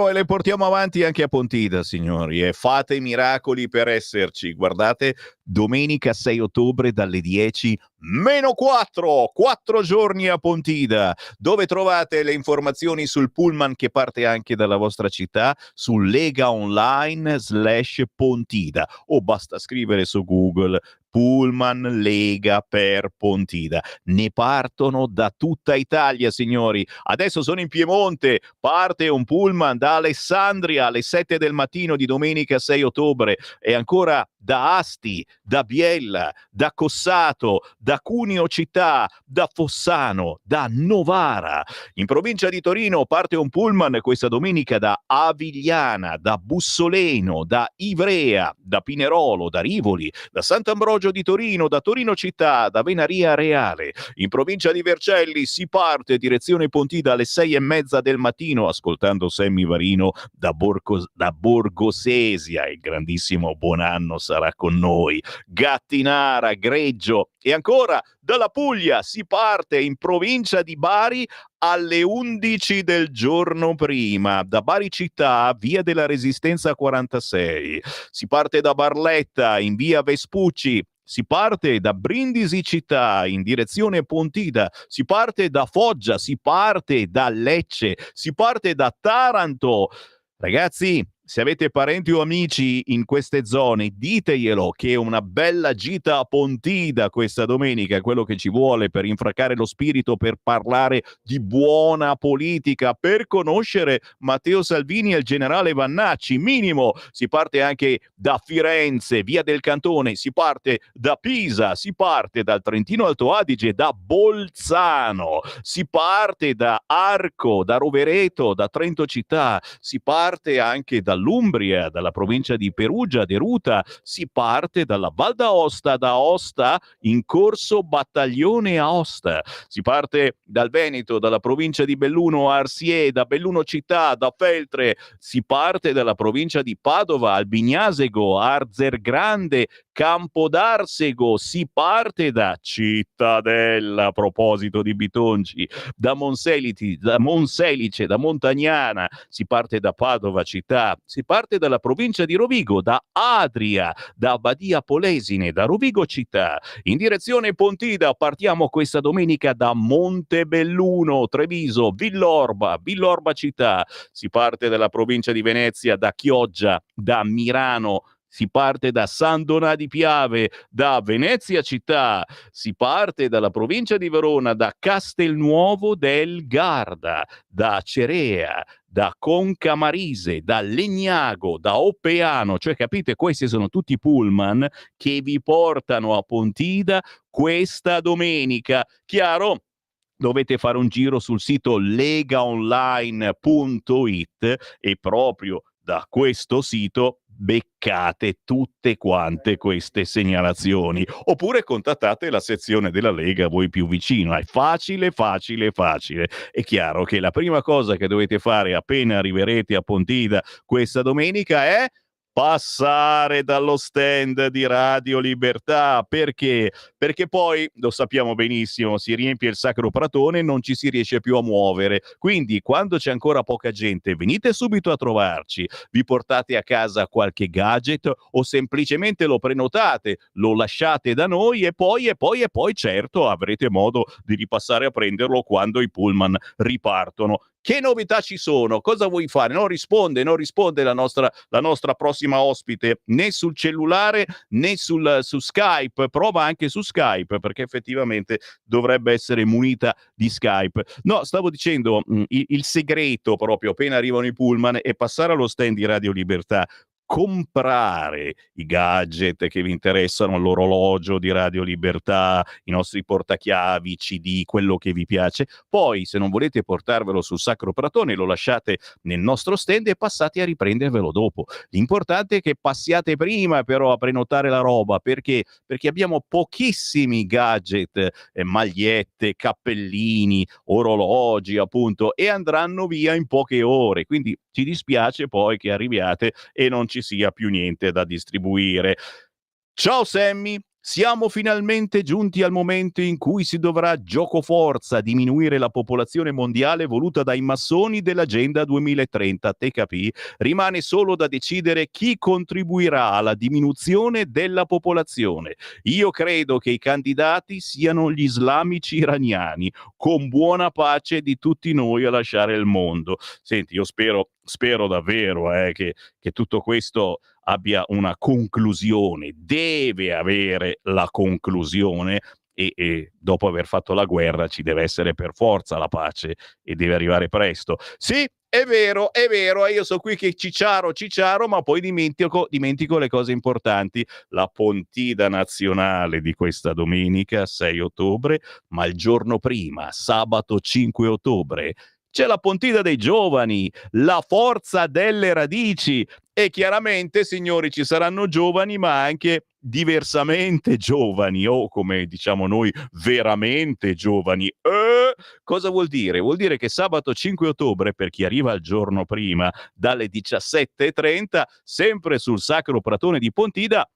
e le portiamo avanti anche a Pontida, signori, e fate i miracoli per esserci. Guardate, domenica 6 ottobre dalle 10, -4 giorni a Pontida, dove trovate le informazioni sul pullman che parte anche dalla vostra città, su legaonline/Pontida, o basta scrivere su Google Pullman Lega per Pontida. Ne partono da tutta Italia, signori. Adesso sono in Piemonte, parte un pullman da Alessandria alle 7 del mattino di domenica 6 ottobre e ancora da Asti, da Biella, da Cossato, da Cuneo città, da Fossano, da Novara. In provincia di Torino parte un pullman questa domenica da Avigliana, da Bussoleno, da Ivrea, da Pinerolo, da Rivoli, da Sant'Ambrogio di Torino, da Torino città, da Venaria Reale. In provincia di Vercelli si parte direzione Pontida alle 6:30 del mattino, ascoltando Sammy Varino da Borgosesia. Il grandissimo Buonanno sarà con noi. Gattinara, Greggio, e ancora dalla Puglia si parte in provincia di Bari alle 11 del giorno prima, da Bari città, via della Resistenza 46. Si parte da Barletta in via Vespucci. Si parte da Brindisi città in direzione Pontida, si parte da Foggia, si parte da Lecce, si parte da Taranto. Ragazzi, se avete parenti o amici in queste zone, diteglielo che è una bella gita a Pontida questa domenica, è quello che ci vuole per infraccare lo spirito, per parlare di buona politica, per conoscere Matteo Salvini e il generale Vannacci. Minimo, si parte anche da Firenze, via del Cantone, si parte da Pisa, si parte dal Trentino Alto Adige, da Bolzano, si parte da Arco, da Rovereto, da Trento città, si parte anche dall'Umbria, dalla provincia di Perugia, Deruta, si parte dalla Val d'Aosta, da Aosta in corso Battaglione Aosta, si parte dal Veneto, dalla provincia di Belluno, Arsie, da Belluno città, da Feltre, si parte dalla provincia di Padova, Albignasego, Arzergrande, Campodarsego, si parte da Cittadella, a proposito di Bitonci, da Monselice, da Montagnana, si parte da Padova città, si parte dalla provincia di Rovigo, da Adria, da Badia Polesine, da Rovigo città, in direzione Pontida partiamo questa domenica da Montebelluno, Treviso, Villorba città, si parte dalla provincia di Venezia, da Chioggia, da Mirano, si parte da San Donà di Piave, da Venezia città, si parte dalla provincia di Verona, da Castelnuovo del Garda, da Cerea, da Concamarise, da Legnago, da Oppeano, cioè capite, questi sono tutti pullman che vi portano a Pontida questa domenica. Chiaro? Dovete fare un giro sul sito legaonline.it e proprio da questo sito beccate tutte quante queste segnalazioni, oppure contattate la sezione della Lega a voi più vicino. È facile, facile, facile. È chiaro che la prima cosa che dovete fare appena arriverete a Pontida questa domenica è passare dallo stand di Radio Libertà. Perché? Perché poi, lo sappiamo benissimo, si riempie il Sacro Pratone e non ci si riesce più a muovere. Quindi, quando c'è ancora poca gente, venite subito a trovarci, vi portate a casa qualche gadget o semplicemente lo prenotate, lo lasciate da noi e poi, certo, avrete modo di ripassare a prenderlo quando i pullman ripartono. Che novità ci sono? Cosa vuoi fare? Non risponde la nostra prossima ospite né sul cellulare né su Skype. Prova anche su Skype, perché effettivamente dovrebbe essere munita di Skype. No, stavo dicendo, il segreto proprio appena arrivano i pullman è passare allo stand di Radio Libertà, comprare i gadget che vi interessano, l'orologio di Radio Libertà, i nostri portachiavi, CD, quello che vi piace. Poi, se non volete portarvelo sul Sacro Pratone, lo lasciate nel nostro stand e passate a riprendervelo dopo. L'importante è che passiate prima però a prenotare la roba, perché abbiamo pochissimi gadget, magliette, cappellini, orologi appunto, e andranno via in poche ore, quindi ci dispiace poi che arriviate e non ci sia più niente da distribuire. Ciao Sammy, siamo finalmente giunti al momento in cui si dovrà giocoforza diminuire la popolazione mondiale voluta dai massoni dell'Agenda 2030, te capì? Rimane solo da decidere chi contribuirà alla diminuzione della popolazione. Io credo che i candidati siano gli islamici iraniani, con buona pace di tutti noi a lasciare il mondo. Senti, io spero davvero che tutto questo abbia una conclusione, deve avere la conclusione e dopo aver fatto la guerra ci deve essere per forza la pace e deve arrivare presto. Sì, è vero, io so qui che cicciaro, ma poi dimentico le cose importanti. La Pontida nazionale di questa domenica 6 ottobre, ma il giorno prima, sabato 5 ottobre, c'è la Pontida dei giovani, la forza delle radici, e chiaramente, signori, ci saranno giovani ma anche diversamente giovani, o come diciamo noi, veramente giovani. Cosa vuol dire? Vuol dire che sabato 5 ottobre, per chi arriva il giorno prima, dalle 17:30, sempre sul Sacro Pratone di Pontida,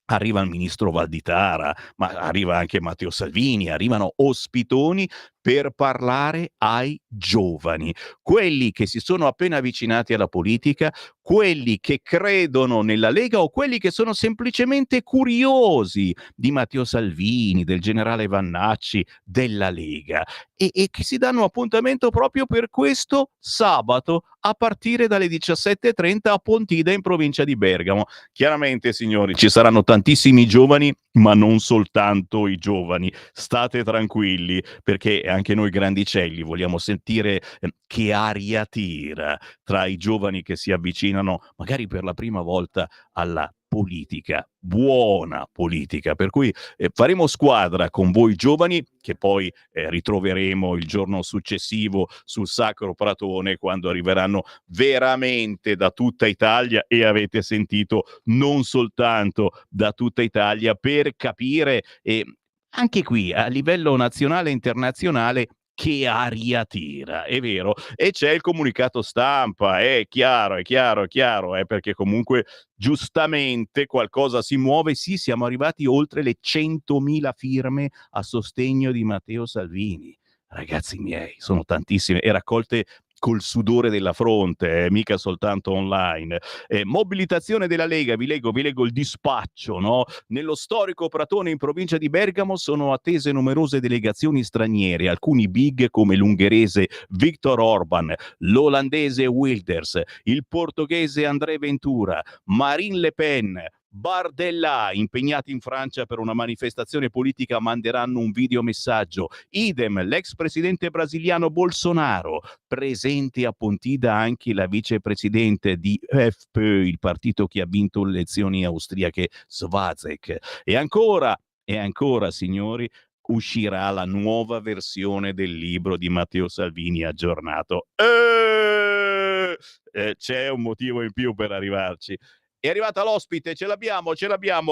arriva il ministro Valditara, ma arriva anche Matteo Salvini, arrivano ospitoni per parlare ai giovani, quelli che si sono appena avvicinati alla politica, quelli che credono nella Lega o quelli che sono semplicemente curiosi di Matteo Salvini, del generale Vannacci, della Lega, e che si danno appuntamento proprio per questo sabato a partire dalle 17:30 a Pontida, in provincia di Bergamo. Chiaramente, signori, ci saranno tantissimi giovani, ma non soltanto i giovani. State tranquilli, perché anche noi grandicelli vogliamo sentire che aria tira tra i giovani che si avvicinano magari per la prima volta alla politica, buona politica, per cui faremo squadra con voi giovani, che poi ritroveremo il giorno successivo sul Sacro Pratone, quando arriveranno veramente da tutta Italia, e avete sentito, non soltanto da tutta Italia, per capire anche qui a livello nazionale e internazionale che aria tira, è vero. E c'è il comunicato stampa, è chiaro, perché comunque giustamente qualcosa si muove. Sì, siamo arrivati oltre le 100.000 firme a sostegno di Matteo Salvini. Ragazzi miei, sono tantissime, e raccolte col sudore della fronte, mica soltanto online. Mobilitazione della Lega, vi leggo il dispaccio, no? Nello storico Pratone in provincia di Bergamo sono attese numerose delegazioni straniere, alcuni big come l'ungherese Viktor Orban, l'olandese Wilders, il portoghese André Ventura, Marine Le Pen, Bardella, impegnati in Francia per una manifestazione politica, manderanno un videomessaggio. Idem, l'ex presidente brasiliano Bolsonaro, presente a Pontida anche la vicepresidente di FPÖ, il partito che ha vinto le elezioni austriache, Svazek. E ancora, signori, uscirà la nuova versione del libro di Matteo Salvini aggiornato. C'è un motivo in più per arrivarci. È arrivata l'ospite, ce l'abbiamo,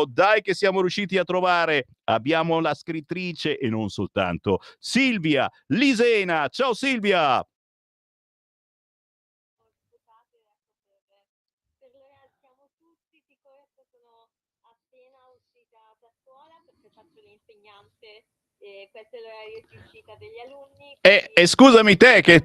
dai che siamo riusciti a trovare. Abbiamo la scrittrice e non soltanto, Silvia Lisena. Ciao Silvia! Siamo tutti, siccome sono appena uscita da scuola perché faccio l'insegnante e questo è l'orario di uscita degli alunni. E scusami te che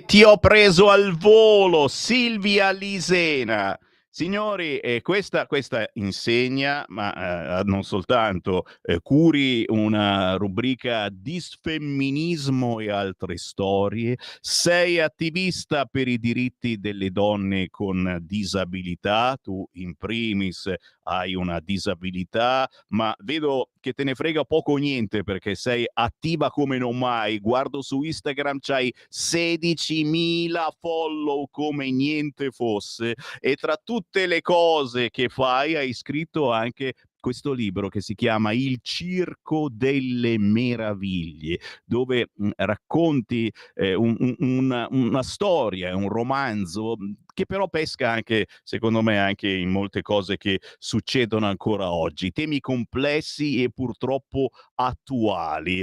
ti ho preso al volo, Silvia Lisena. Signori, questa insegna, ma non soltanto, curi una rubrica disfemminismo e altre storie. Sei attivista per i diritti delle donne con disabilità, tu in primis hai una disabilità, ma vedo che te ne frega poco o niente perché sei attiva come non mai. Guardo su Instagram, c'hai 16.000 follow come niente fosse, e tra tutte le cose che fai hai scritto anche questo libro che si chiama Il Circo delle Meraviglie, dove racconti una storia, un romanzo che però pesca anche, secondo me, anche in molte cose che succedono ancora oggi, temi complessi e purtroppo attuali.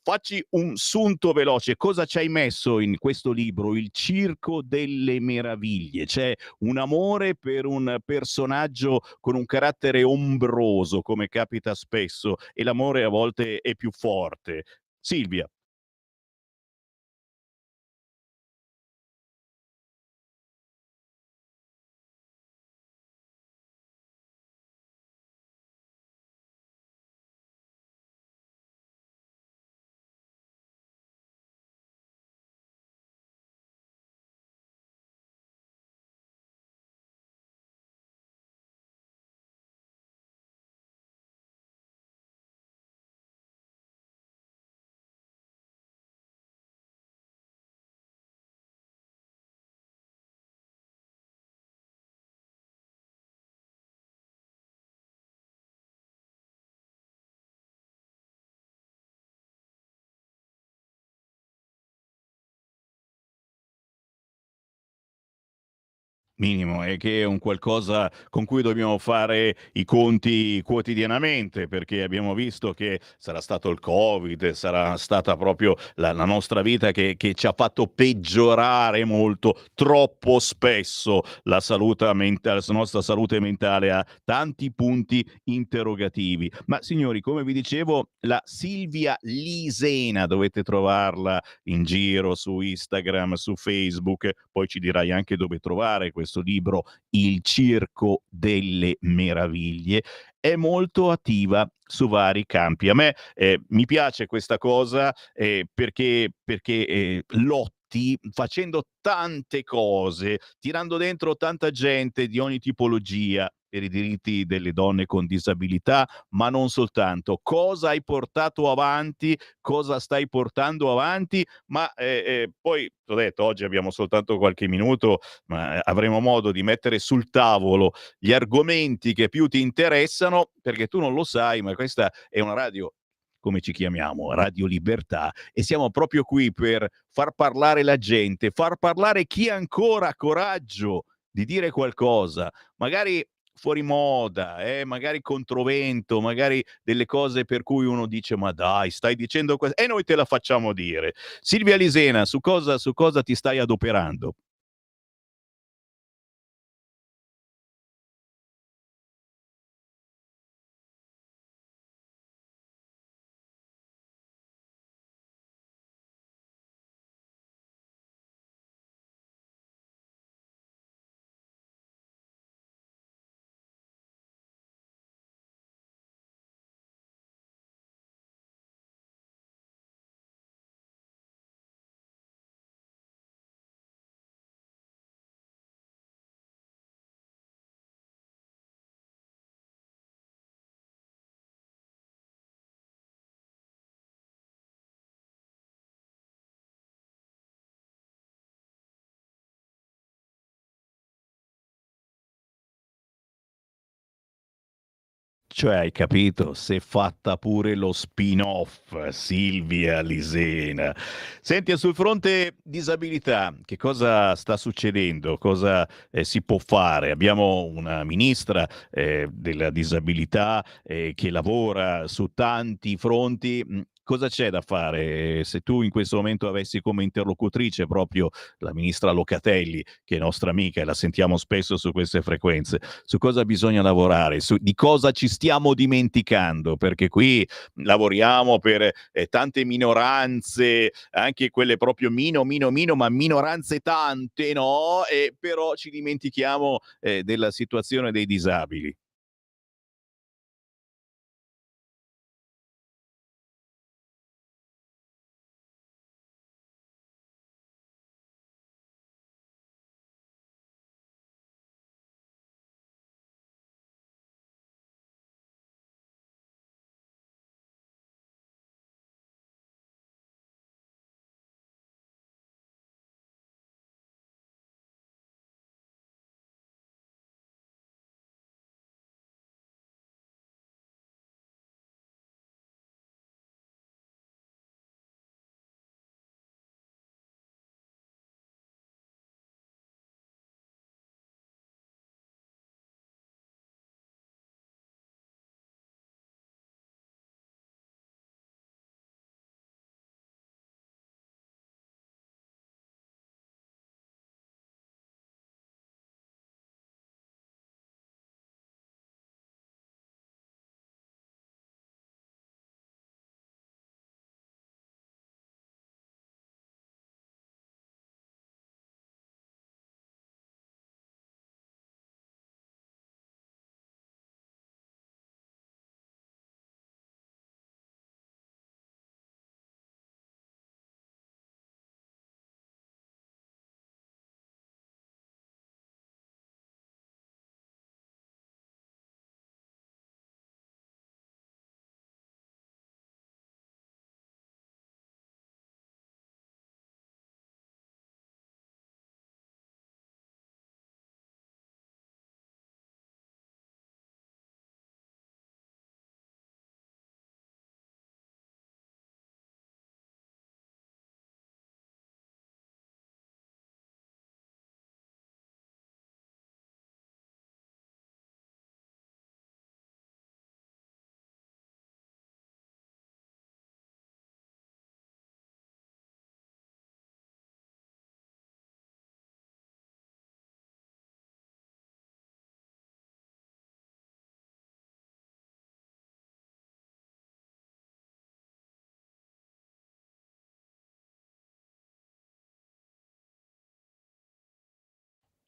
Facci un sunto veloce, cosa ci hai messo in questo libro, Il Circo delle Meraviglie? C'è un amore per un personaggio con un carattere ombroso, come capita spesso, e l'amore a volte è più forte. Silvia. Minimo, è che è un qualcosa con cui dobbiamo fare i conti quotidianamente, perché abbiamo visto che sarà stato il Covid, sarà stata proprio la nostra vita che ci ha fatto peggiorare molto, troppo spesso la nostra salute mentale ha tanti punti interrogativi. Ma signori, come vi dicevo, la Silvia Lisena, dovete trovarla in giro su Instagram, su Facebook, poi ci dirai anche dove trovare questo libro, Il Circo delle Meraviglie. È molto attiva su vari campi. A me mi piace questa cosa perché lotti facendo tante cose, tirando dentro tanta gente di ogni tipologia per i diritti delle donne con disabilità, ma non soltanto. Cosa hai portato avanti, cosa stai portando avanti, ma poi, t'ho detto, oggi abbiamo soltanto qualche minuto, ma avremo modo di mettere sul tavolo gli argomenti che più ti interessano, perché tu non lo sai, ma questa è una radio, come ci chiamiamo, Radio Libertà, e siamo proprio qui per far parlare la gente, far parlare chi ha ancora coraggio di dire qualcosa, magari fuori moda, magari controvento, magari delle cose per cui uno dice ma dai, stai dicendo questo, e noi te la facciamo dire. Silvia Lisena, su cosa ti stai adoperando? Cioè, hai capito? Si è fatta pure lo spin-off, Silvia Lisena. Senti, sul fronte disabilità, che cosa sta succedendo? Cosa si può fare? Abbiamo una ministra della disabilità che lavora su tanti fronti. Cosa c'è da fare? Se tu in questo momento avessi come interlocutrice proprio la ministra Locatelli, che è nostra amica e la sentiamo spesso su queste frequenze, su cosa bisogna lavorare, di cosa ci stiamo dimenticando, perché qui lavoriamo per tante minoranze, anche quelle proprio ma minoranze tante, no? E però ci dimentichiamo della situazione dei disabili.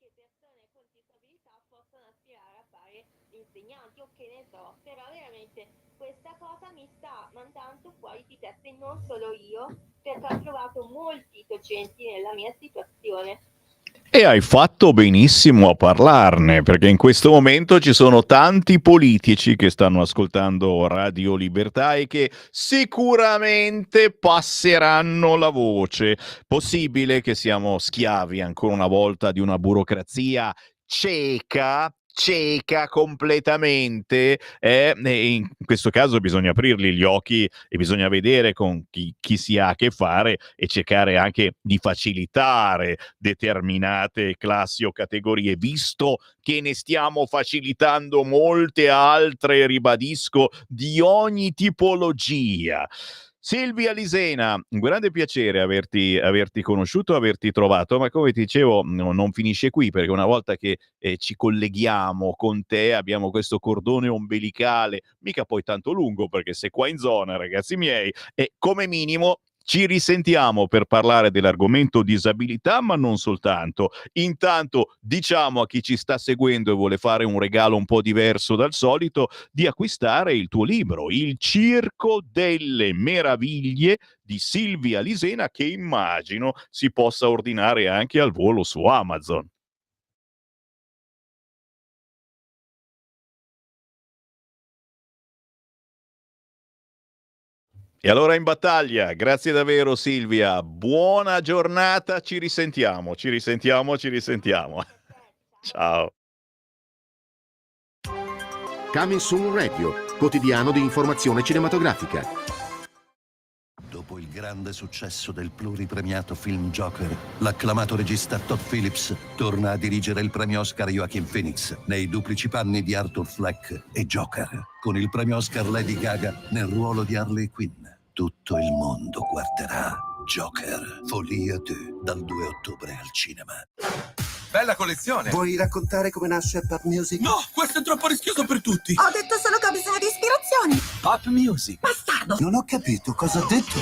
che persone con disabilità possono aspirare a fare insegnanti o che ne so, però veramente questa cosa mi sta mandando fuori di testa e non solo io, perché ho trovato molti docenti nella mia situazione. E hai fatto benissimo a parlarne, perché in questo momento ci sono tanti politici che stanno ascoltando Radio Libertà e che sicuramente passeranno la voce. Possibile che siamo schiavi ancora una volta di una burocrazia cieca completamente, e in questo caso bisogna aprirgli gli occhi e bisogna vedere con chi si ha a che fare e cercare anche di facilitare determinate classi o categorie, visto che ne stiamo facilitando molte altre, ribadisco, di ogni tipologia. Silvia Lisena, un grande piacere averti conosciuto, averti trovato, ma come ti dicevo non finisce qui, perché una volta che ci colleghiamo con te abbiamo questo cordone ombelicale, mica poi tanto lungo, perché sei qua in zona, ragazzi miei, e come minimo ci risentiamo per parlare dell'argomento disabilità, ma non soltanto. Intanto diciamo a chi ci sta seguendo e vuole fare un regalo un po' diverso dal solito di acquistare il tuo libro, Il Circo delle Meraviglie di Silvia Lisena, che immagino si possa ordinare anche al volo su Amazon. E allora in battaglia, grazie davvero Silvia, buona giornata, ci risentiamo. Ciao. Coming Soon Radio, quotidiano di informazione cinematografica. Dopo il grande successo del pluripremiato film Joker, l'acclamato regista Todd Phillips torna a dirigere il premio Oscar Joaquin Phoenix nei duplici panni di Arthur Fleck e Joker, con il premio Oscar Lady Gaga nel ruolo di Harley Quinn. Tutto il mondo guarderà Joker, Folie 2, dal 2 ottobre al cinema. Bella collezione! Vuoi raccontare come nasce Pop Music? No, questo è troppo rischioso per tutti! Ho detto solo che ho bisogno di ispirazioni! Pop Music! Bastardo! Non ho capito cosa ha detto.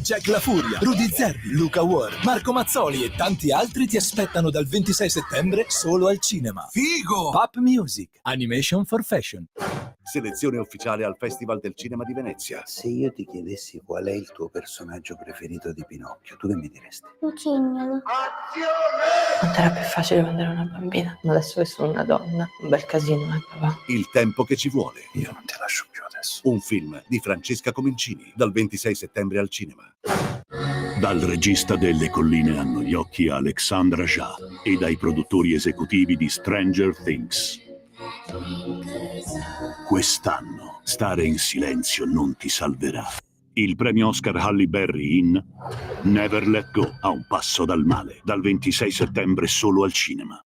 Jack La Furia, Rudy Zerbi, Luca Ward, Marco Mazzoli e tanti altri ti aspettano dal 26 settembre solo al cinema. Figo! Pop Music, Animation for Fashion. Selezione ufficiale al Festival del Cinema di Venezia. Se io ti chiedessi qual è il tuo personaggio preferito di Pinocchio, tu che mi diresti? Lucignolo. Non era più facile quando ero una bambina, ma adesso che sono una donna, un bel casino, papà? Il tempo che ci vuole. Io non ti lascio più adesso. Un film di Francesca Comencini, dal 26 settembre al cinema. Dal regista delle colline hanno gli occhi Alexandra Jha e dai produttori esecutivi di Stranger Things. Quest'anno stare in silenzio non ti salverà. Il premio Oscar Halle Berry in Never Let Go, a un passo dal male, dal 26 settembre solo al cinema.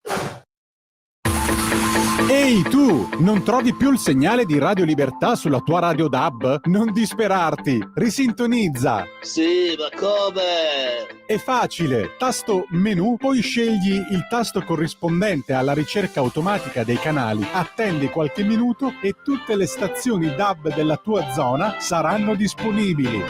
Ehi tu, non trovi più il segnale di Radio Libertà sulla tua radio DAB? Non disperarti, risintonizza! Sì, ma come? È facile, tasto menu, poi scegli il tasto corrispondente alla ricerca automatica dei canali, attendi qualche minuto e tutte le stazioni DAB della tua zona saranno disponibili.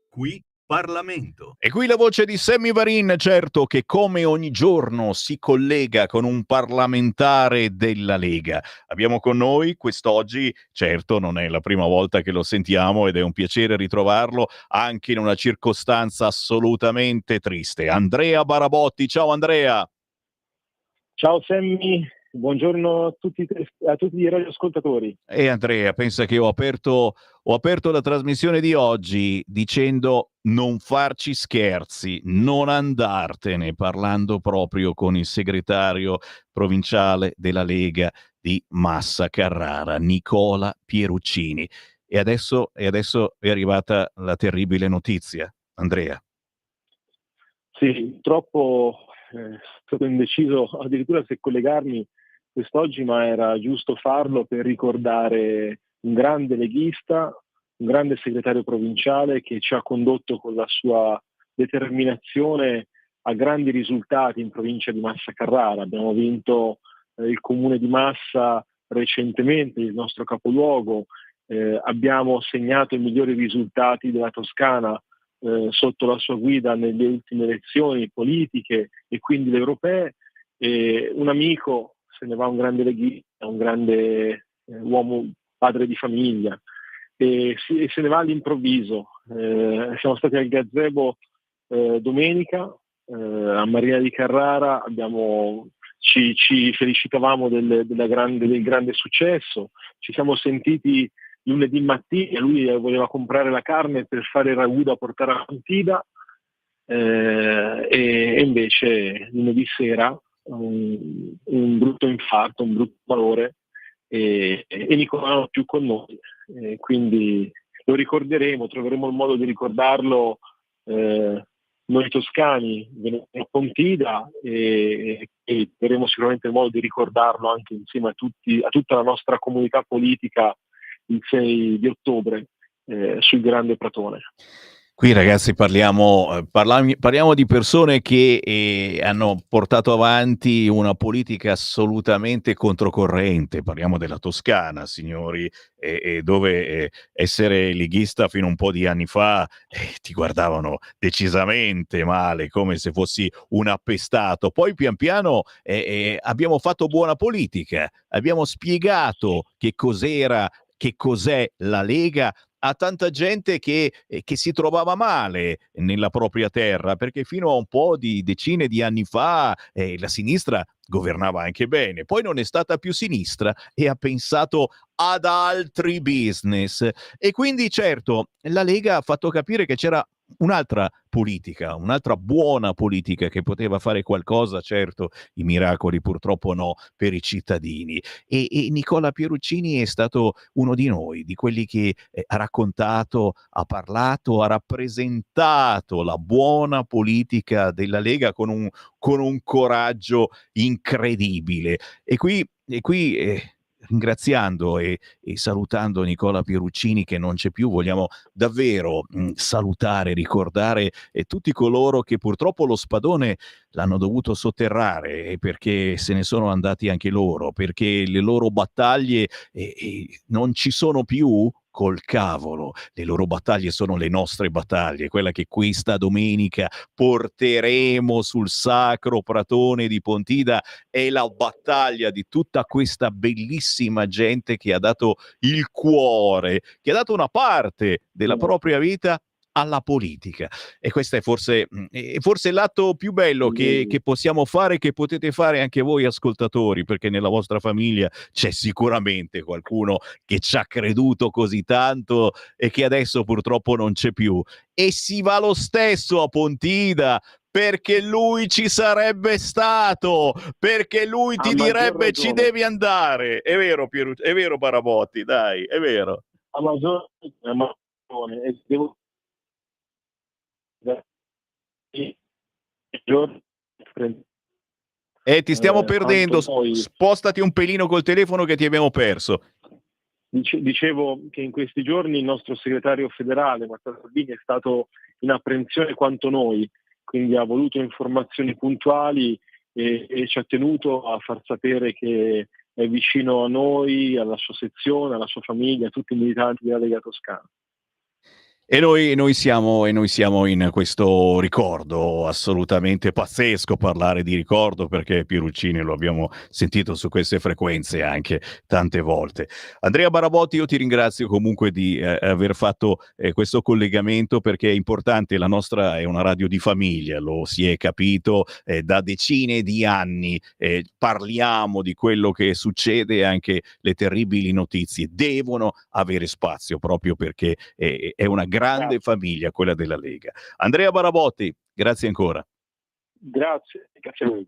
Qui Parlamento. E qui la voce di Sammy Varin, certo, che come ogni giorno si collega con un parlamentare della Lega. Abbiamo con noi quest'oggi, certo non è la prima volta che lo sentiamo ed è un piacere ritrovarlo anche in una circostanza assolutamente triste. Andrea Barabotti, ciao Andrea. Ciao Sammy, buongiorno a tutti i radioascoltatori. E Andrea, pensa che ho aperto la trasmissione di oggi dicendo non farci scherzi, non andartene, parlando proprio con il segretario provinciale della Lega di Massa Carrara, Nicola Pieruccini. E adesso è arrivata la terribile notizia, Andrea. Sì, purtroppo stato indeciso addirittura se collegarmi quest'oggi, ma era giusto farlo per ricordare un grande leghista, un grande segretario provinciale che ci ha condotto con la sua determinazione a grandi risultati in provincia di Massa Carrara. Abbiamo vinto il comune di Massa recentemente, il nostro capoluogo, abbiamo segnato i migliori risultati della Toscana sotto la sua guida nelle ultime elezioni politiche e quindi le europee. Un amico, se ne va un grande leghista, un grande uomo, padre di famiglia, e se ne va all'improvviso. Siamo stati al gazebo domenica a Marina di Carrara, ci felicitavamo del grande successo, ci siamo sentiti lunedì mattina, lui voleva comprare la carne per fare il ragù da portare a Pontida, e invece lunedì sera un brutto infarto, un brutto dolore, e Nicola non è più con noi, quindi lo ricorderemo, troveremo il modo di ricordarlo noi toscani venendo a Pontida, e troveremo sicuramente il modo di ricordarlo anche insieme a tutta la nostra comunità politica il 6 di ottobre sul Grande Pratone. Qui ragazzi parliamo di persone che hanno portato avanti una politica assolutamente controcorrente, parliamo della Toscana, signori, dove essere leghista fino a un po' di anni fa ti guardavano decisamente male, come se fossi un appestato. Poi pian piano abbiamo fatto buona politica, abbiamo spiegato che cos'è la Lega a tanta gente che si trovava male nella propria terra, perché fino a un po' di decine di anni fa la sinistra governava anche bene, poi non è stata più sinistra e ha pensato ad altri business, e quindi certo la Lega ha fatto capire che c'era un'altra politica, un'altra buona politica che poteva fare qualcosa, certo i miracoli purtroppo no, per i cittadini. E Nicola Pieruccini è stato uno di noi, di quelli che ha raccontato, ha parlato, ha rappresentato la buona politica della Lega con un coraggio incredibile. E qui ringraziando e salutando Nicola Pieruccini che non c'è più, vogliamo davvero salutare, ricordare tutti coloro che purtroppo lo spadone l'hanno dovuto sotterrare perché se ne sono andati anche loro, perché le loro battaglie non ci sono più. Col cavolo, le loro battaglie sono le nostre battaglie, quella che questa domenica porteremo sul sacro pratone di Pontida è la battaglia di tutta questa bellissima gente che ha dato il cuore, che ha dato una parte della propria vita alla politica. E questo è forse l'atto più bello che possiamo fare, che potete fare anche voi ascoltatori, perché nella vostra famiglia c'è sicuramente qualcuno che ci ha creduto così tanto e che adesso purtroppo non c'è più. E si va lo stesso a Pontida, perché lui ci sarebbe stato, perché lui ti direbbe ci devi andare. È vero, è vero Barabotti, dai, è vero. A maggior ragione, e devo Ti stiamo perdendo, poi spostati un pelino col telefono che ti abbiamo perso. dicevo che in questi giorni il nostro segretario federale Matteo Salvini è stato in apprensione quanto noi, quindi ha voluto informazioni puntuali e ci ha tenuto a far sapere che è vicino a noi, alla sua sezione, alla sua famiglia, a tutti i militanti della Lega Toscana. E noi siamo in questo ricordo assolutamente pazzesco, parlare di ricordo, perché Pieruccini lo abbiamo sentito su queste frequenze anche tante volte. Andrea Barabotti, io ti ringrazio comunque di aver fatto questo collegamento, perché è importante, la nostra è una radio di famiglia, lo si è capito da decine di anni, parliamo di quello che succede e anche le terribili notizie devono avere spazio, proprio perché è una grande famiglia quella della Lega. Andrea Barabotti, grazie ancora. Grazie a voi.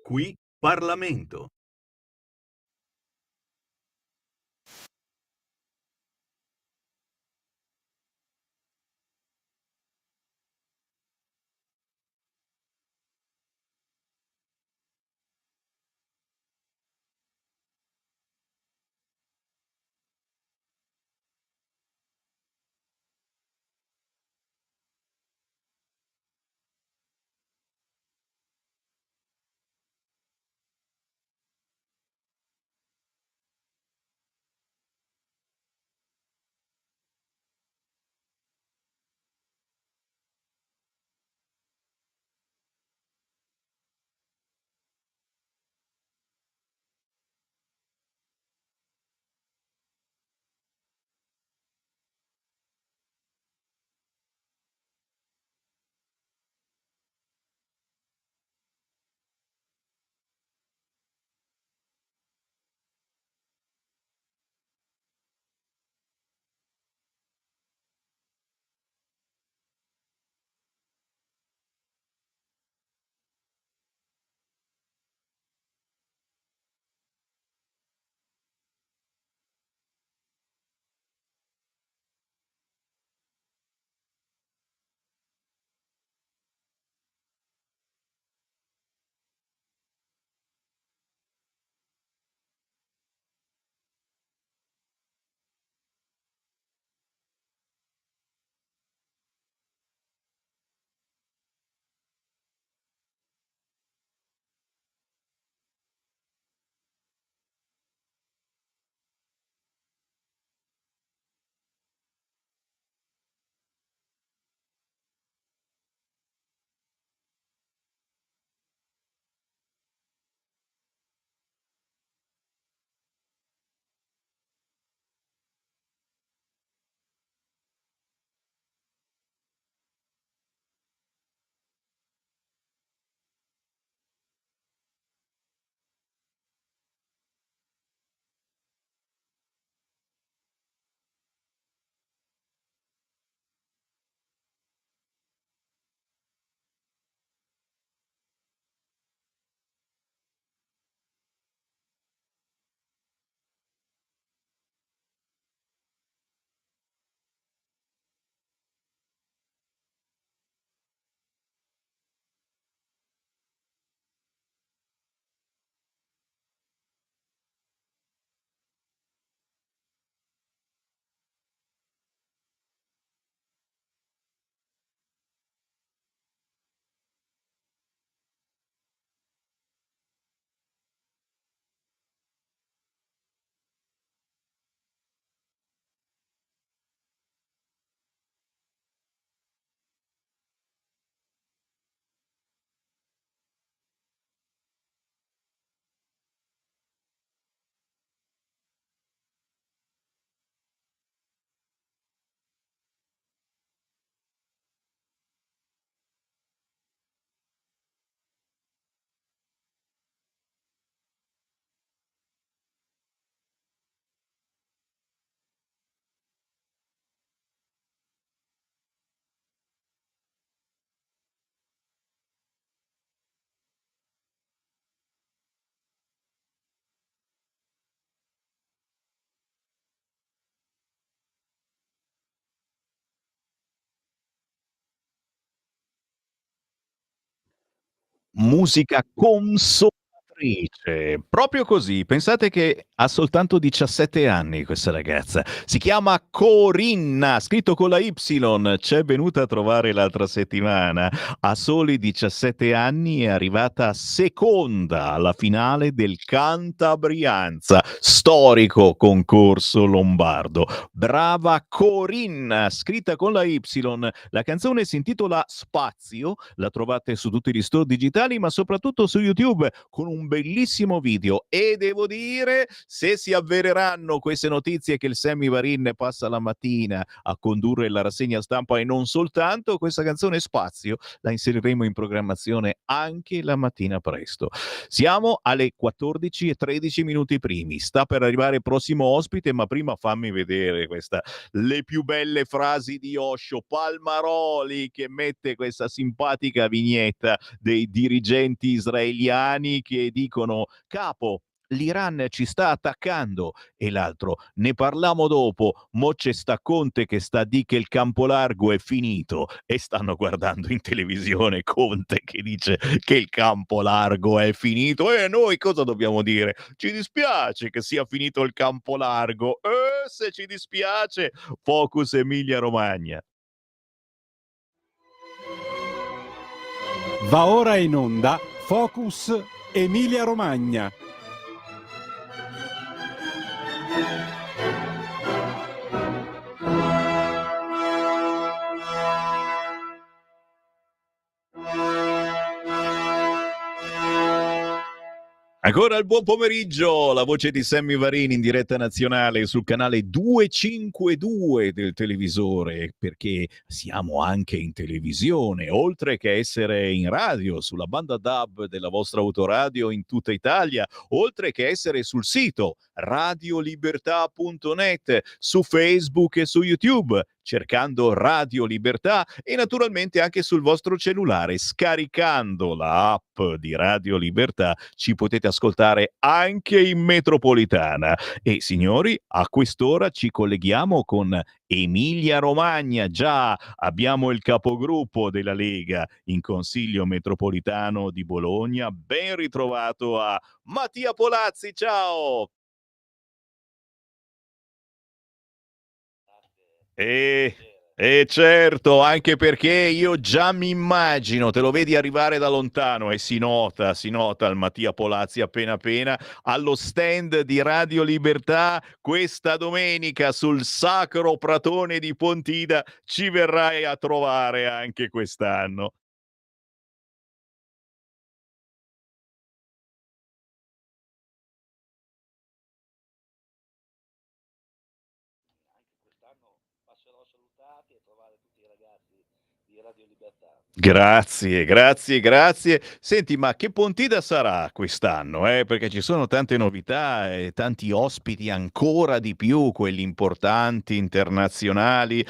Qui Parlamento. Musica consolatrice, proprio così. Pensate che ha soltanto 17 anni questa ragazza. Si chiama Corinna, scritto con la Y. C'è venuta a trovare l'altra settimana. A soli 17 anni è arrivata seconda alla finale del Cantabrianza, storico concorso lombardo. Brava Corinna, scritta con la Y. La canzone si intitola Spazio, la trovate su tutti gli store digitali, ma soprattutto su YouTube con un bellissimo video. E devo dire, se si avvereranno queste notizie che il Sammy Varin passa la mattina a condurre la rassegna stampa e non soltanto, questa canzone Spazio la inseriremo in programmazione anche la mattina presto. Siamo alle 14:13 minuti primi. Sta per arrivare il prossimo ospite, ma prima fammi vedere questa, le più belle frasi di Osho Palmaroli, che mette questa simpatica vignetta dei dirigenti israeliani che dicono: capo, l'Iran ci sta attaccando, e l'altro: ne parliamo dopo, mo c'è sta Conte che sta di che il campo largo è finito, e stanno guardando in televisione Conte che dice che il campo largo è finito, e noi cosa dobbiamo dire? Ci dispiace che sia finito il campo largo, se ci dispiace. Focus Emilia Romagna. Va ora in onda Focus Emilia Romagna. Ancora il buon pomeriggio, la voce di Sammy Varin in diretta nazionale sul canale 252 del televisore, perché siamo anche in televisione, oltre che essere in radio, sulla banda DAB della vostra autoradio in tutta Italia, oltre che essere sul sito radiolibertà.net, su Facebook e su YouTube, cercando Radio Libertà, e naturalmente anche sul vostro cellulare, scaricando la app di Radio Libertà, ci potete ascoltare anche in metropolitana. E signori, a quest'ora ci colleghiamo con Emilia Romagna. Già abbiamo il capogruppo della Lega in Consiglio metropolitano di Bologna. Ben ritrovato a Mattia Polazzi, ciao! Certo, anche perché io già mi immagino, te lo vedi arrivare da lontano e si nota il Mattia Polazzi appena appena allo stand di Radio Libertà questa domenica sul Sacro Pratone di Pontida. Ci verrai a trovare anche quest'anno. Grazie, grazie, grazie. Senti, ma che Pontida sarà quest'anno? Perché ci sono tante novità e tanti ospiti ancora di più, quelli importanti, internazionali.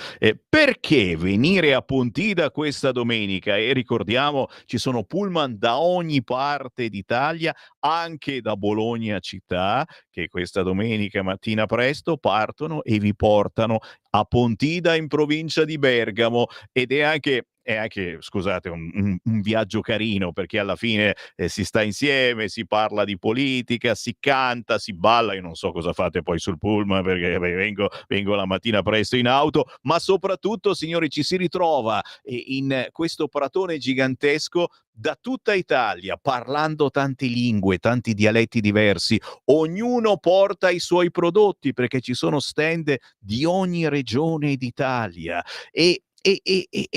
Perché venire a Pontida questa domenica? E ricordiamo, ci sono pullman da ogni parte d'Italia, anche da Bologna città, che questa domenica mattina presto partono e vi portano a Pontida in provincia di Bergamo, ed è anche, scusate, un viaggio carino, perché alla fine si sta insieme, si parla di politica, si canta, si balla. Io non so cosa fate poi sul pullman, perché vengo la mattina presto in auto, ma soprattutto, signori, ci si ritrova in questo pratone gigantesco da tutta Italia, parlando tante lingue, tanti dialetti diversi. Ognuno porta i suoi prodotti, perché ci sono stand di ogni regione d'Italia, e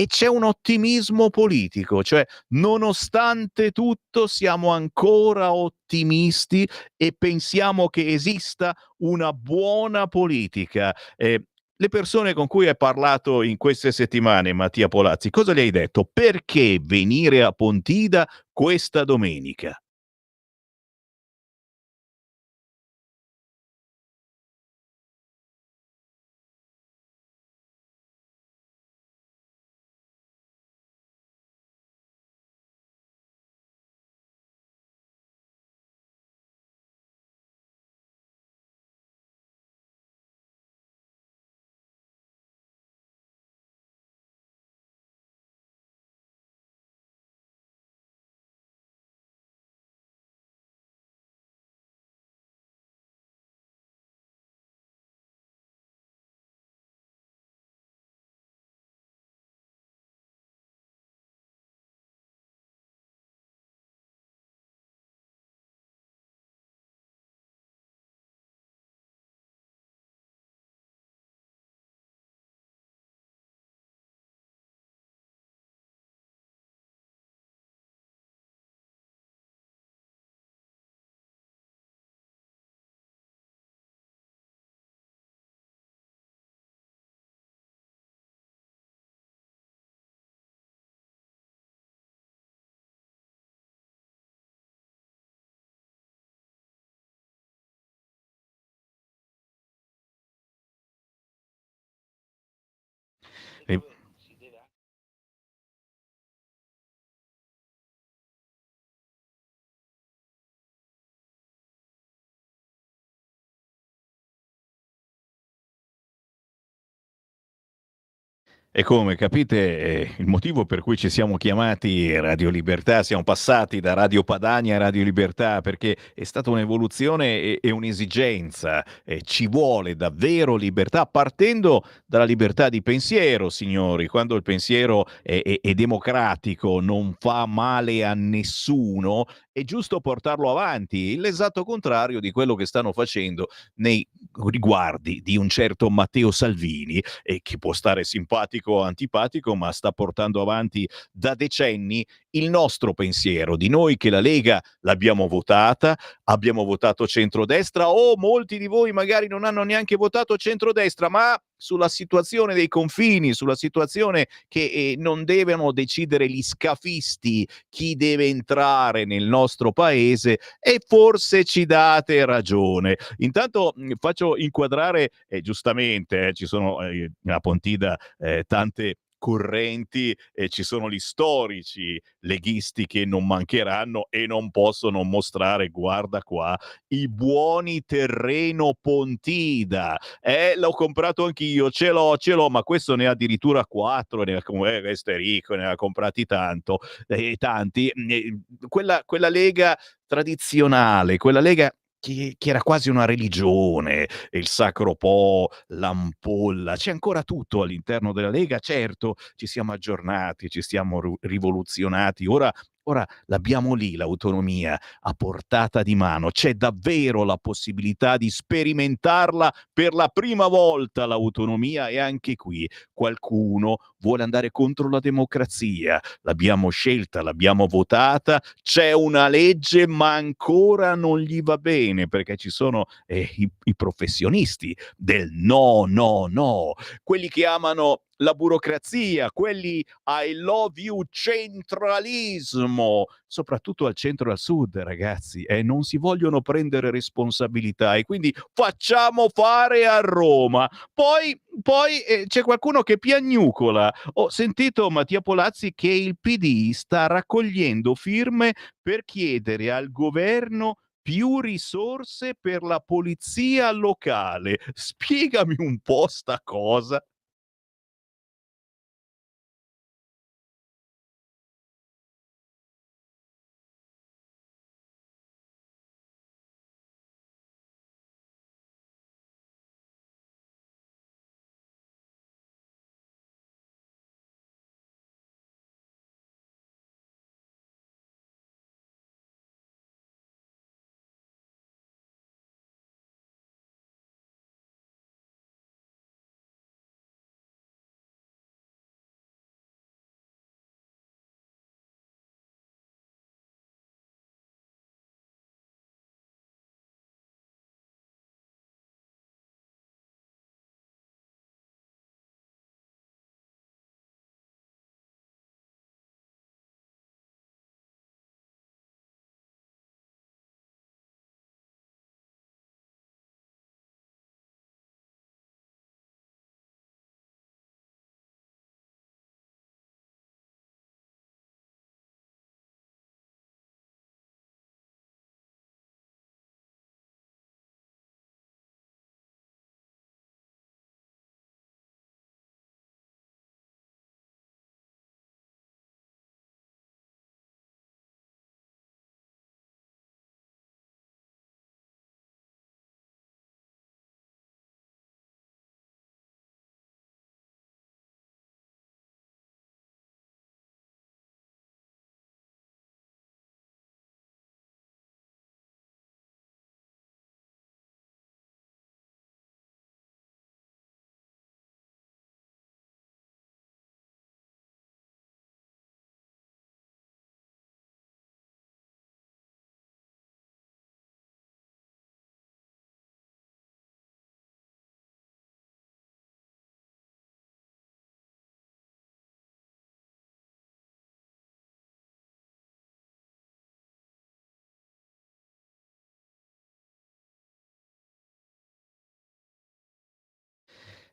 c'è un ottimismo politico, cioè nonostante tutto siamo ancora ottimisti e pensiamo che esista una buona politica. Le persone con cui hai parlato in queste settimane, Mattia Polazzi, cosa le hai detto? Perché venire a Pontida questa domenica? E- E come capite, il motivo per cui ci siamo chiamati Radio Libertà, siamo passati da Radio Padania a Radio Libertà, perché è stata un'evoluzione e un'esigenza. Ci vuole davvero libertà, partendo dalla libertà di pensiero, signori. Quando il pensiero è democratico, non fa male a nessuno, è giusto portarlo avanti. L'esatto contrario di quello che stanno facendo nei riguardi di un certo Matteo Salvini, che può stare simpatico o antipatico, ma sta portando avanti da decenni il nostro pensiero, di noi che la Lega l'abbiamo votata, abbiamo votato centrodestra, o molti di voi magari non hanno neanche votato centrodestra, ma sulla situazione dei confini, sulla situazione che non devono decidere gli scafisti chi deve entrare nel nostro paese, e forse ci date ragione. Intanto faccio inquadrare, giustamente, ci sono a Pontida tante correnti, e ci sono gli storici leghisti che non mancheranno e non possono mostrare, guarda qua, i buoni terreno Pontida. L'ho comprato anch'io, ce l'ho, ma questo ne ha addirittura 4, questo è ricco, ne ha comprati tanti. Quella Lega tradizionale, quella Lega che era quasi una religione, il Sacro Po, l'ampolla, c'è ancora tutto all'interno della Lega. Certo, ci siamo aggiornati, ci siamo rivoluzionati, ora l'abbiamo lì l'autonomia a portata di mano, c'è davvero la possibilità di sperimentarla per la prima volta l'autonomia, e anche qui qualcuno vuole andare contro la democrazia. L'abbiamo scelta, l'abbiamo votata, c'è una legge, ma ancora non gli va bene, perché ci sono i professionisti del no, no, no, quelli che amano la burocrazia, quelli I love you centralismo, soprattutto al centro e al sud, ragazzi, non si vogliono prendere responsabilità, e quindi facciamo fare a Roma. Poi c'è qualcuno che piagnucola. Ho sentito Mattia Polazzi che il PD sta raccogliendo firme per chiedere al governo più risorse per la polizia locale. Spiegami un po' sta cosa.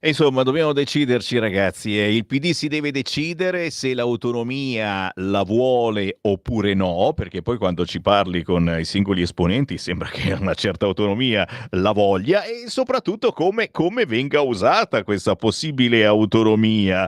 Insomma, dobbiamo deciderci, ragazzi. Il PD si deve decidere se l'autonomia la vuole oppure no, perché poi quando ci parli con i singoli esponenti sembra che una certa autonomia la voglia, e soprattutto come venga usata questa possibile autonomia.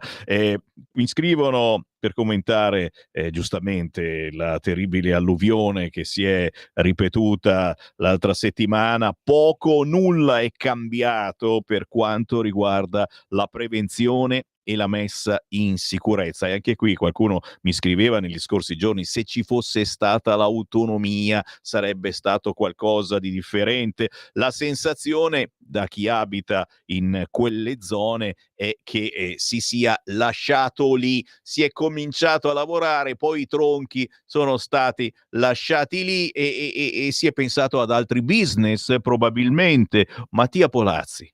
Mi scrivono per commentare giustamente la terribile alluvione che si è ripetuta l'altra settimana. Poco o nulla è cambiato per quanto riguarda la prevenzione e la messa in sicurezza. E anche qui qualcuno mi scriveva negli scorsi giorni: se ci fosse stata l'autonomia sarebbe stato qualcosa di differente. La sensazione da chi abita in quelle zone è che si sia lasciato lì, si è cominciato a lavorare, poi i tronchi sono stati lasciati lì e si è pensato ad altri business probabilmente. Mattia Polazzi.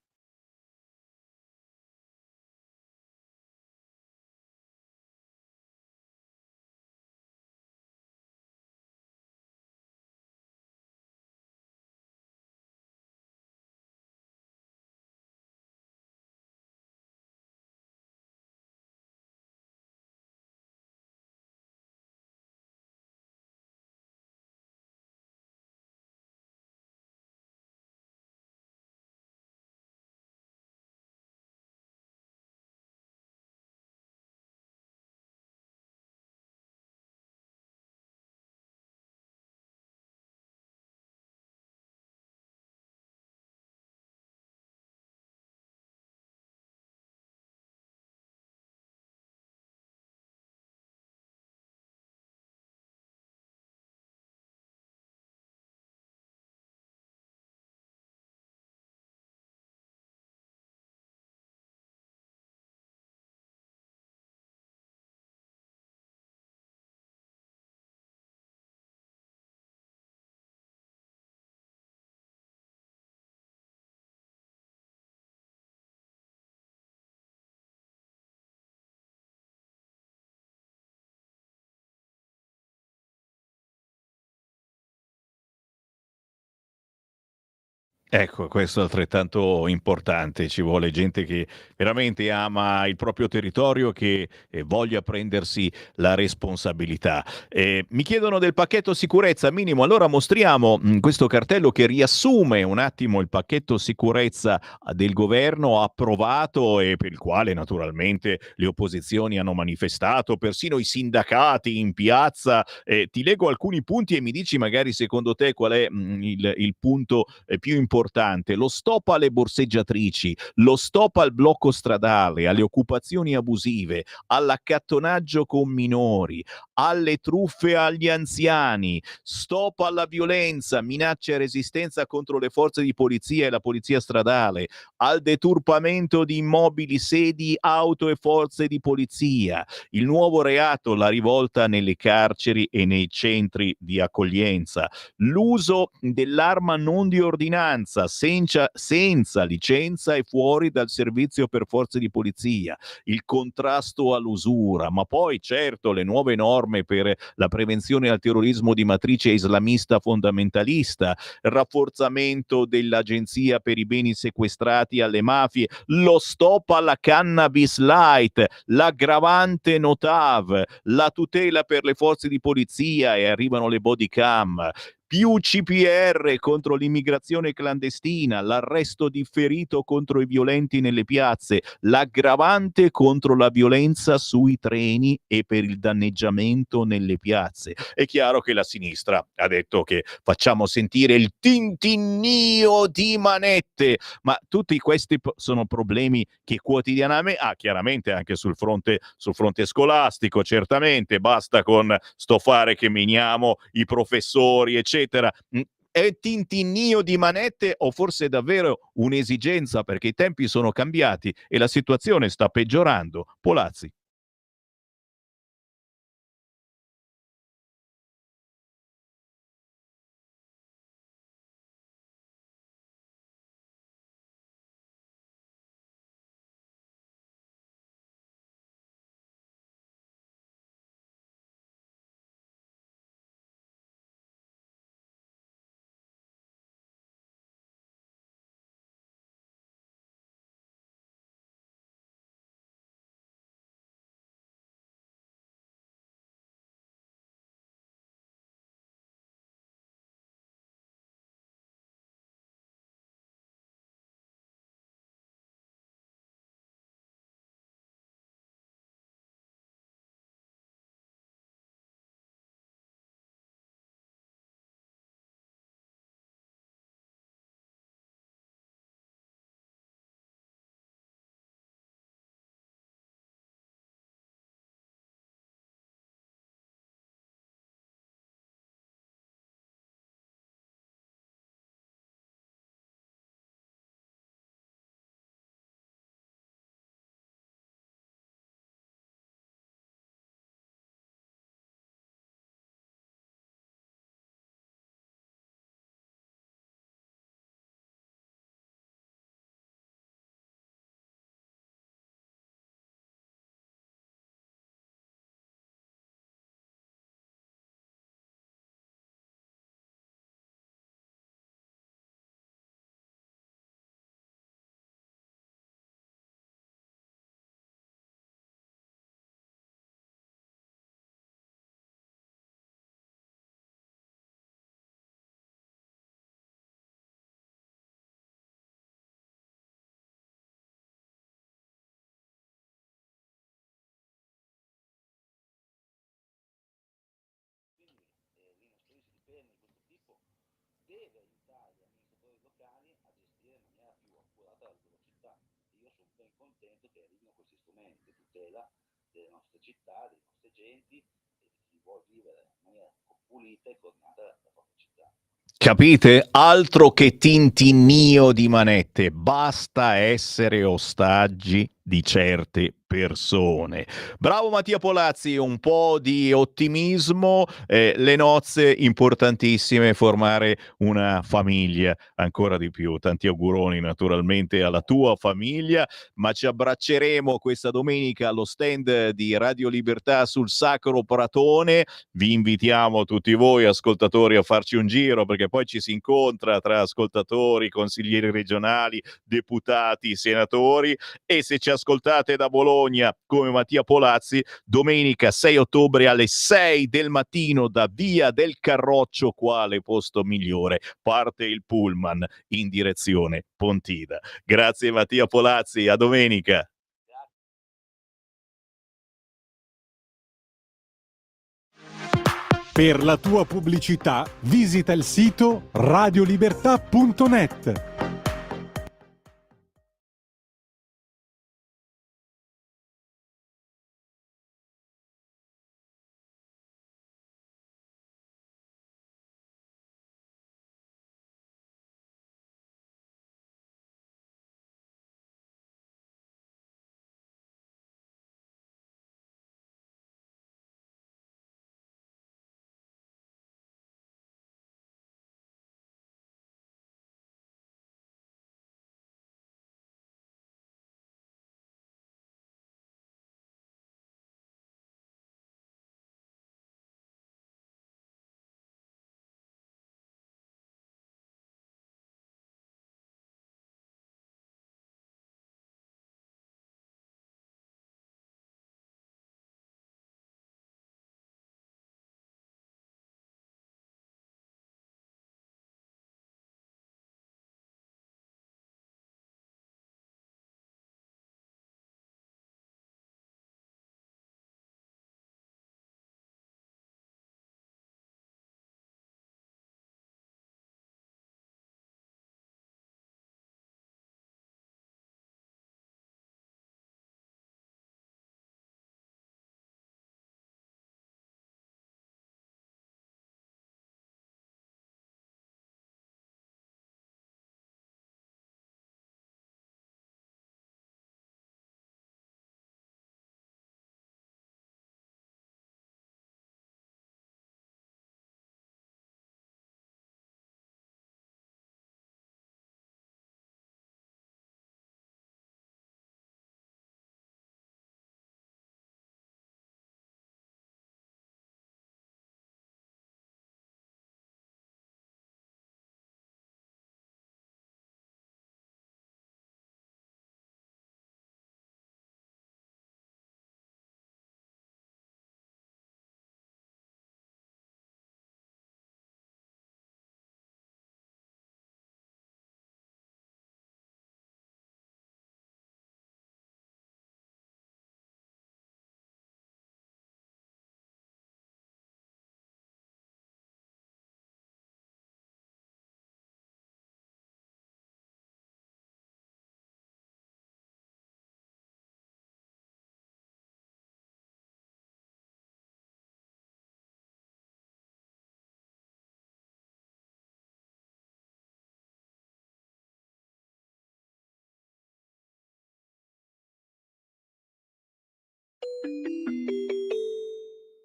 Ecco, questo è altrettanto importante. Ci vuole gente che veramente ama il proprio territorio, che voglia prendersi la responsabilità. Mi chiedono del pacchetto sicurezza minimo, allora mostriamo questo cartello che riassume un attimo il pacchetto sicurezza del governo approvato e per il quale naturalmente le opposizioni hanno manifestato, persino i sindacati in piazza. Ti leggo alcuni punti e mi dici magari secondo te qual è il punto più importante. Lo stop alle borseggiatrici, lo stop al blocco stradale, alle occupazioni abusive, all'accattonaggio con minori, alle truffe agli anziani, stop alla violenza, minacce e resistenza contro le forze di polizia e la polizia stradale, al deturpamento di immobili, sedi, auto e forze di polizia, il nuovo reato, la rivolta nelle carceri e nei centri di accoglienza, l'uso dell'arma non di ordinanza senza licenza e fuori dal servizio per forze di polizia, il contrasto all'usura, ma poi certo le nuove norme per la prevenzione al terrorismo di matrice islamista fondamentalista, il rafforzamento dell'agenzia per i beni sequestrati alle mafie, lo stop alla cannabis light, l'aggravante notav, la tutela per le forze di polizia e arrivano le body cam, più CPR contro l'immigrazione clandestina, l'arresto differito contro i violenti nelle piazze, l'aggravante contro la violenza sui treni e per il danneggiamento nelle piazze. È chiaro che la sinistra ha detto che facciamo sentire il tintinnio di manette, ma tutti questi sono problemi che quotidianamente, chiaramente anche sul fronte scolastico, certamente, basta con sto fare che meniamo i professori, eccetera. È tintinnio di manette o forse è davvero un'esigenza perché i tempi sono cambiati e la situazione sta peggiorando? Polazzi. Capite? Altro che tintinnio di manette, basta essere ostaggi di certe persone. Bravo Mattia Polazzi, un po' di ottimismo, le nozze importantissime, formare una famiglia ancora di più. Tanti auguroni naturalmente alla tua famiglia, ma ci abbracceremo questa domenica allo stand di Radio Libertà sul Sacro Pratone. Vi invitiamo tutti voi ascoltatori a farci un giro, perché poi ci si incontra tra ascoltatori, consiglieri regionali, deputati, senatori, e se ci ascoltate da Bologna come Mattia Polazzi, domenica 6 ottobre alle 6 del mattino da Via del Carroccio, quale posto migliore, parte il pullman in direzione Pontida. Grazie Mattia Polazzi, a domenica. Per la tua pubblicità visita il sito radiolibertà.net.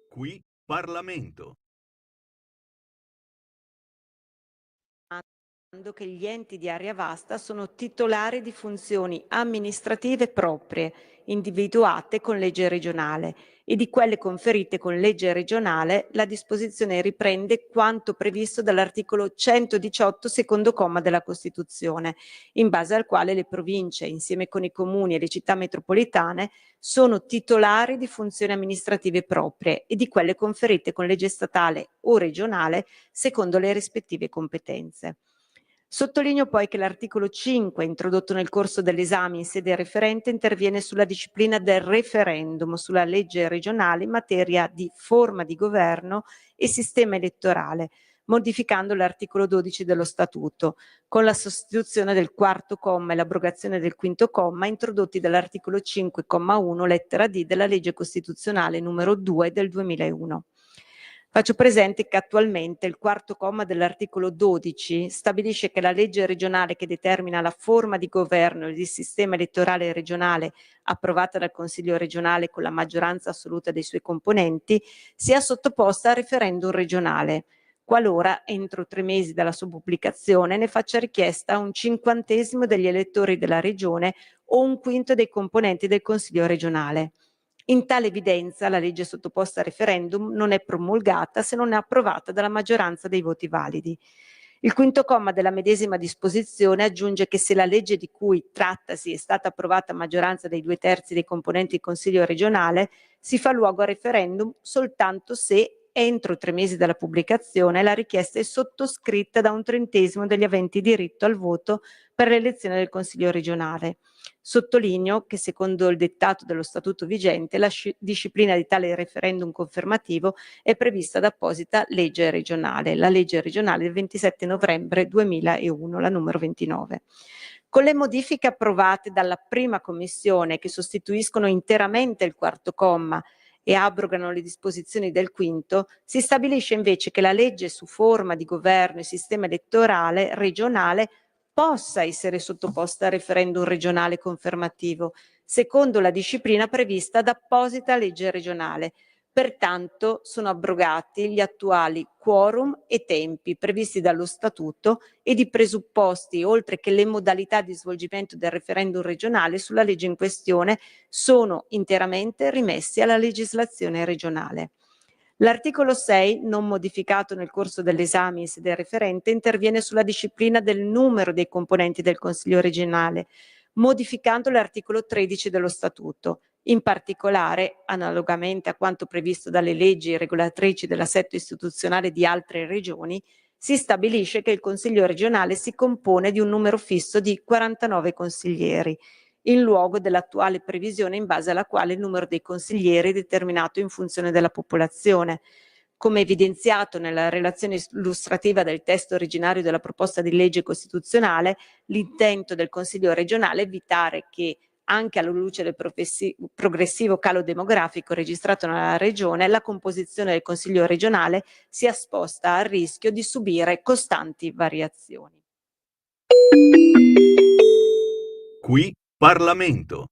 Qui Parlamento. Che gli enti di area vasta sono titolari di funzioni amministrative proprie, individuate con legge regionale, e di quelle conferite con legge regionale. La disposizione riprende quanto previsto dall'articolo 118 secondo comma della Costituzione, in base al quale le province, insieme con i comuni e le città metropolitane, sono titolari di funzioni amministrative proprie e di quelle conferite con legge statale o regionale secondo le rispettive competenze. Sottolineo poi che l'articolo 5, introdotto nel corso dell'esame in sede referente, interviene sulla disciplina del referendum sulla legge regionale in materia di forma di governo e sistema elettorale, modificando l'articolo 12 dello Statuto, con la sostituzione del quarto comma e l'abrogazione del quinto comma introdotti dall'articolo 5, comma 1, lettera D della legge costituzionale numero 2 del 2001. Faccio presente che attualmente il quarto comma dell'articolo 12 stabilisce che la legge regionale che determina la forma di governo e il sistema elettorale regionale approvata dal Consiglio regionale con la maggioranza assoluta dei suoi componenti sia sottoposta a referendum regionale, qualora entro 3 mesi dalla sua pubblicazione ne faccia richiesta un 50° degli elettori della regione o un quinto dei componenti del Consiglio regionale. In tale evidenza, la legge sottoposta a referendum non è promulgata se non è approvata dalla maggioranza dei voti validi. Il quinto comma della medesima disposizione aggiunge che se la legge di cui trattasi è stata approvata a maggioranza dei 2/3 dei componenti del Consiglio regionale, si fa luogo a referendum soltanto se entro 3 mesi dalla pubblicazione la richiesta è sottoscritta da un 30° degli aventi diritto al voto per l'elezione del Consiglio regionale. Sottolineo che secondo il dettato dello Statuto vigente la disciplina di tale referendum confermativo è prevista da apposita legge regionale, la legge regionale del 27 novembre 2001, la numero 29. Con le modifiche approvate dalla prima commissione che sostituiscono interamente il quarto comma e abrogano le disposizioni del quinto, si stabilisce invece che la legge su forma di governo e sistema elettorale regionale possa essere sottoposta a referendum regionale confermativo, secondo la disciplina prevista da apposita legge regionale. Pertanto sono abrogati gli attuali quorum e tempi previsti dallo Statuto ed i presupposti, oltre che le modalità di svolgimento del referendum regionale sulla legge in questione, sono interamente rimessi alla legislazione regionale. L'articolo 6, non modificato nel corso dell'esame in sede referente, interviene sulla disciplina del numero dei componenti del Consiglio regionale, modificando l'articolo 13 dello Statuto. In particolare, analogamente a quanto previsto dalle leggi regolatrici dell'assetto istituzionale di altre regioni, si stabilisce che il Consiglio regionale si compone di un numero fisso di 49 consiglieri, in luogo dell'attuale previsione in base alla quale il numero dei consiglieri è determinato in funzione della popolazione. Come evidenziato nella relazione illustrativa del testo originario della proposta di legge costituzionale, l'intento del Consiglio regionale è evitare che, anche alla luce del progressivo calo demografico registrato nella regione, la composizione del Consiglio regionale sia esposta al rischio di subire costanti variazioni. Qui Parlamento.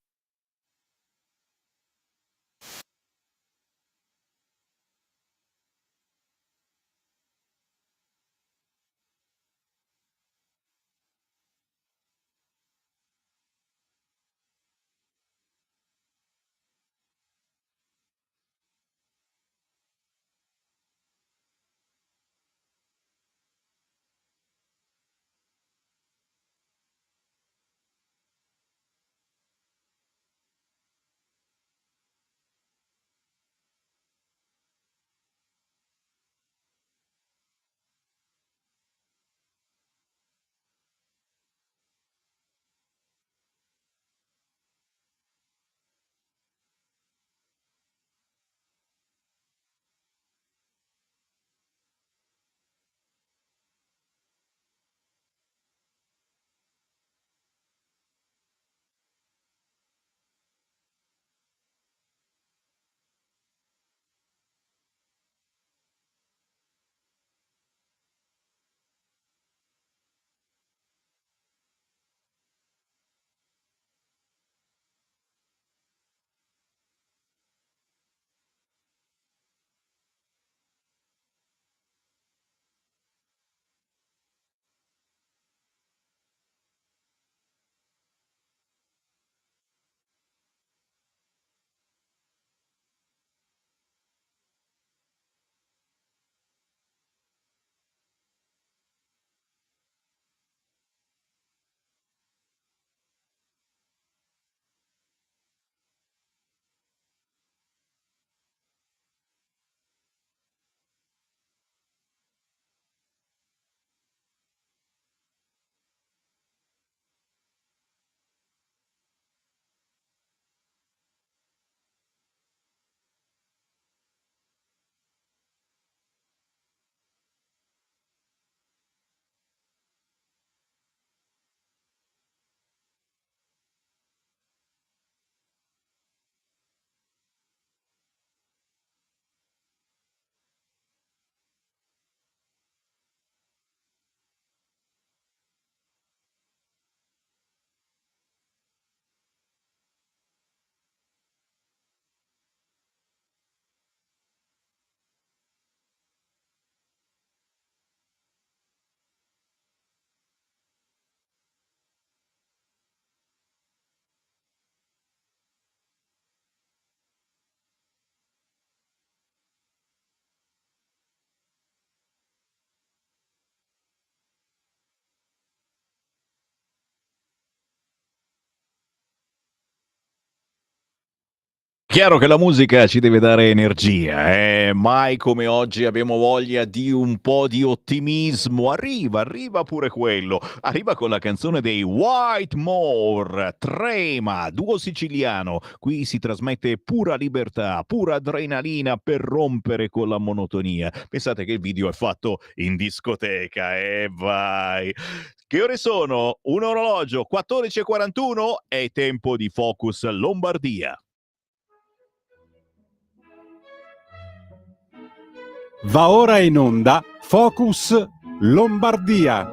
Chiaro che la musica ci deve dare energia, mai come oggi abbiamo voglia di un po' di ottimismo. Arriva pure quello. Arriva con la canzone dei Whitemore, Trema, duo siciliano. Qui si trasmette pura libertà, pura adrenalina per rompere con la monotonia. Pensate che il video è fatto in discoteca, vai. Che ore sono? Un orologio, 14:41, è tempo di Focus Lombardia. Va ora in onda Focus Lombardia.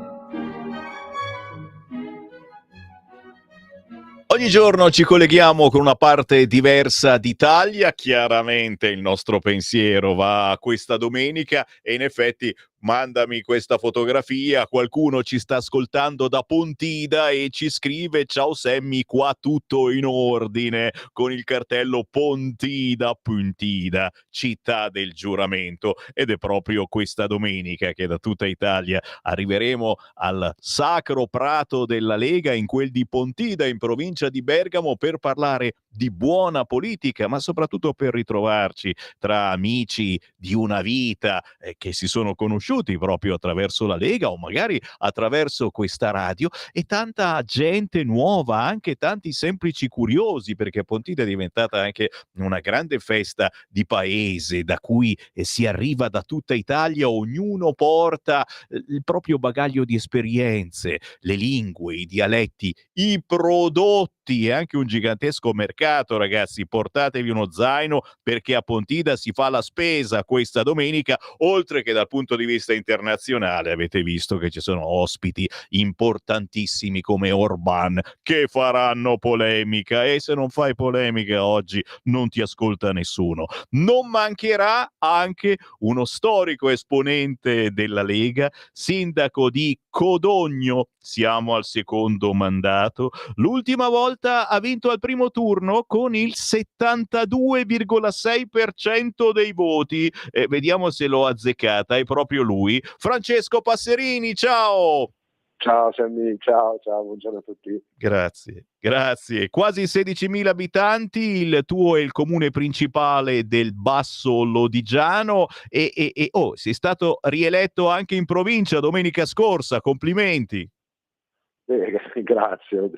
Ogni giorno ci colleghiamo con una parte diversa d'Italia, chiaramente il nostro pensiero va a questa domenica e in effetti mandami questa fotografia, qualcuno ci sta ascoltando da Pontida e ci scrive: ciao Sammy, qua tutto in ordine, con il cartello Pontida, Puntida, città del giuramento, ed è proprio questa domenica che da tutta Italia arriveremo al Sacro Prato della Lega, in quel di Pontida, in provincia di Bergamo, per parlare di buona politica, ma soprattutto per ritrovarci tra amici di una vita che si sono conosciuti proprio attraverso la Lega o magari attraverso questa radio, e tanta gente nuova, anche tanti semplici curiosi, perché Pontida è diventata anche una grande festa di paese da cui si arriva da tutta Italia, ognuno porta il proprio bagaglio di esperienze, le lingue, i dialetti, i prodotti e anche un gigantesco mercato, ragazzi. Portatevi uno zaino perché a Pontida si fa la spesa questa domenica, oltre che dal punto di vista internazionale. Avete visto che ci sono ospiti importantissimi come Orban che faranno polemica, e se non fai polemica oggi non ti ascolta nessuno. Non mancherà anche uno storico esponente della Lega, sindaco di Codogno, siamo al secondo mandato. L'ultima volta ha vinto al primo turno con il 72,6% dei voti. Vediamo se l'ho azzeccata, è proprio lui, Francesco Passerini, ciao! Ciao Sammy, ciao, buongiorno a tutti. Grazie. Quasi 16.000 abitanti, il tuo è il comune principale del Basso Lodigiano e sei stato rieletto anche in provincia domenica scorsa, complimenti. Grazie,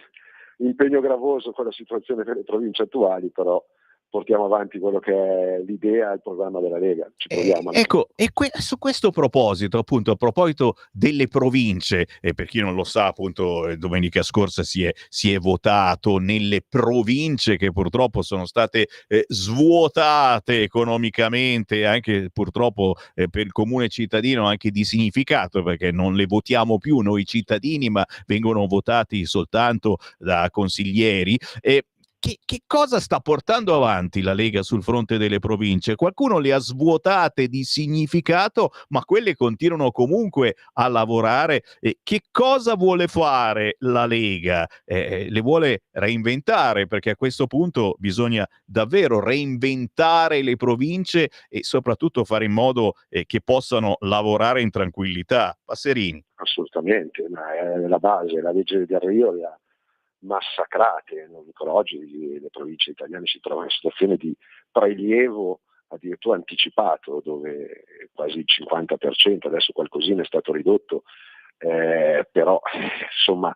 impegno gravoso con la situazione delle province attuali, però portiamo avanti quello che è l'idea e il programma della Lega. Ci proviamo. Ecco, su questo proposito, appunto, a proposito delle province, e per chi non lo sa, appunto, domenica scorsa si è votato nelle province che purtroppo sono state svuotate economicamente, anche purtroppo per il comune cittadino anche di significato, perché non le votiamo più noi cittadini, ma vengono votati soltanto da consiglieri. Che cosa sta portando avanti la Lega sul fronte delle province? Qualcuno le ha svuotate di significato, ma quelle continuano comunque a lavorare. Che cosa vuole fare la Lega? Le vuole reinventare, perché a questo punto bisogna davvero reinventare le province e soprattutto fare in modo che possano lavorare in tranquillità. Passerini. Assolutamente, ma è la base, la legge del Rio le ha massacrate. Ancora oggi le province italiane si trovano in situazione di prelievo addirittura anticipato, dove quasi il 50%, adesso qualcosina è stato ridotto, però insomma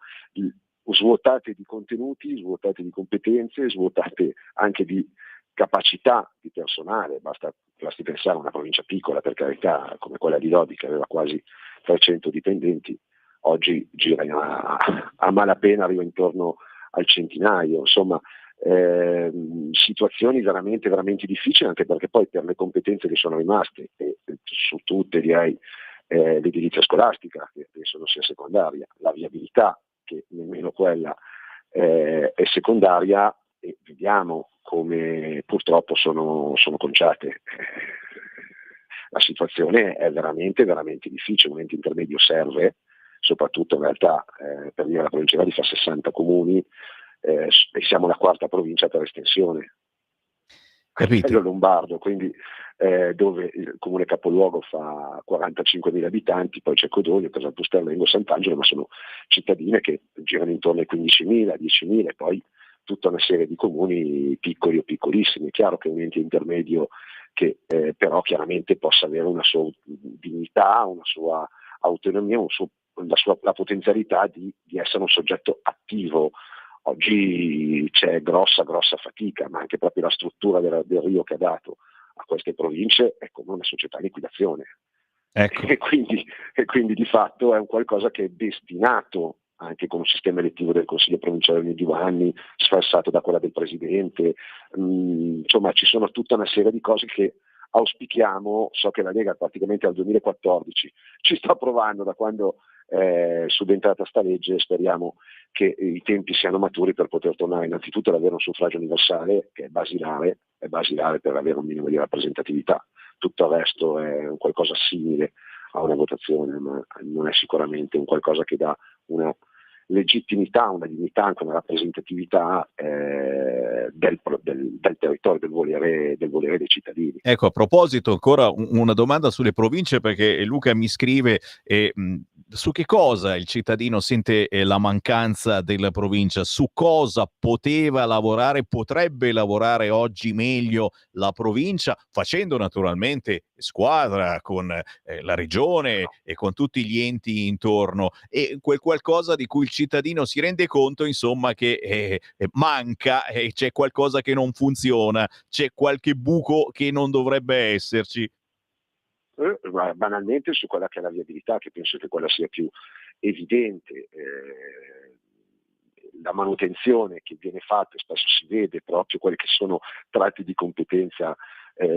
svuotate di contenuti, svuotate di competenze, svuotate anche di capacità di personale. Basti pensare a una provincia piccola, per carità, come quella di Lodi, che aveva quasi 300 dipendenti, oggi gira a malapena, arriva intorno al centinaio. Insomma, situazioni veramente, veramente difficili, anche perché poi per le competenze che sono rimaste, su tutte direi l'edilizia scolastica, che penso non sia secondaria, la viabilità, che nemmeno quella è secondaria, e vediamo come purtroppo sono conciate. La situazione è veramente, veramente difficile. Un ente intermedio serve, soprattutto in realtà per dire la provincia di fa 60 comuni e siamo la quarta provincia per estensione. Capito? Lombardo, quindi dove il comune capoluogo fa 45.000 abitanti, poi c'è Codogno, Casalpusterlengo, Sant'Angelo, ma sono cittadine che girano intorno ai 15.000, 10.000, e poi tutta una serie di comuni piccoli o piccolissimi. È chiaro che un ente intermedio che però chiaramente possa avere una sua dignità, una sua autonomia, la potenzialità di essere un soggetto attivo. Oggi c'è grossa fatica, ma anche proprio la struttura del Rio che ha dato a queste province è come una società in liquidazione. Ecco. E quindi di fatto è un qualcosa che è destinato, anche con un sistema elettivo del Consiglio provinciale ogni 2 anni, sfalsato da quella del Presidente. Insomma, ci sono tutta una serie di cose che auspichiamo. So che la Lega praticamente dal 2014 ci sta provando, da quando è subentrata sta legge. Speriamo che i tempi siano maturi per poter tornare innanzitutto ad avere un suffragio universale, che è basilare per avere un minimo di rappresentatività. Tutto il resto è un qualcosa simile a una votazione, ma non è sicuramente un qualcosa che dà una legittimità, una dignità, anche una rappresentatività del territorio, del volere dei cittadini. Ecco, a proposito, ancora una domanda sulle province, perché Luca mi scrive su che cosa il cittadino sente la mancanza della provincia, su cosa potrebbe lavorare oggi meglio la provincia, facendo naturalmente squadra con la regione e con tutti gli enti intorno, e quel qualcosa di cui il cittadino si rende conto, insomma, che manca, e c'è qualcosa che non funziona, c'è qualche buco che non dovrebbe esserci. Banalmente su quella che è la viabilità, che penso che quella sia più evidente. La manutenzione che viene fatta, spesso si vede proprio quelli che sono tratti di competenza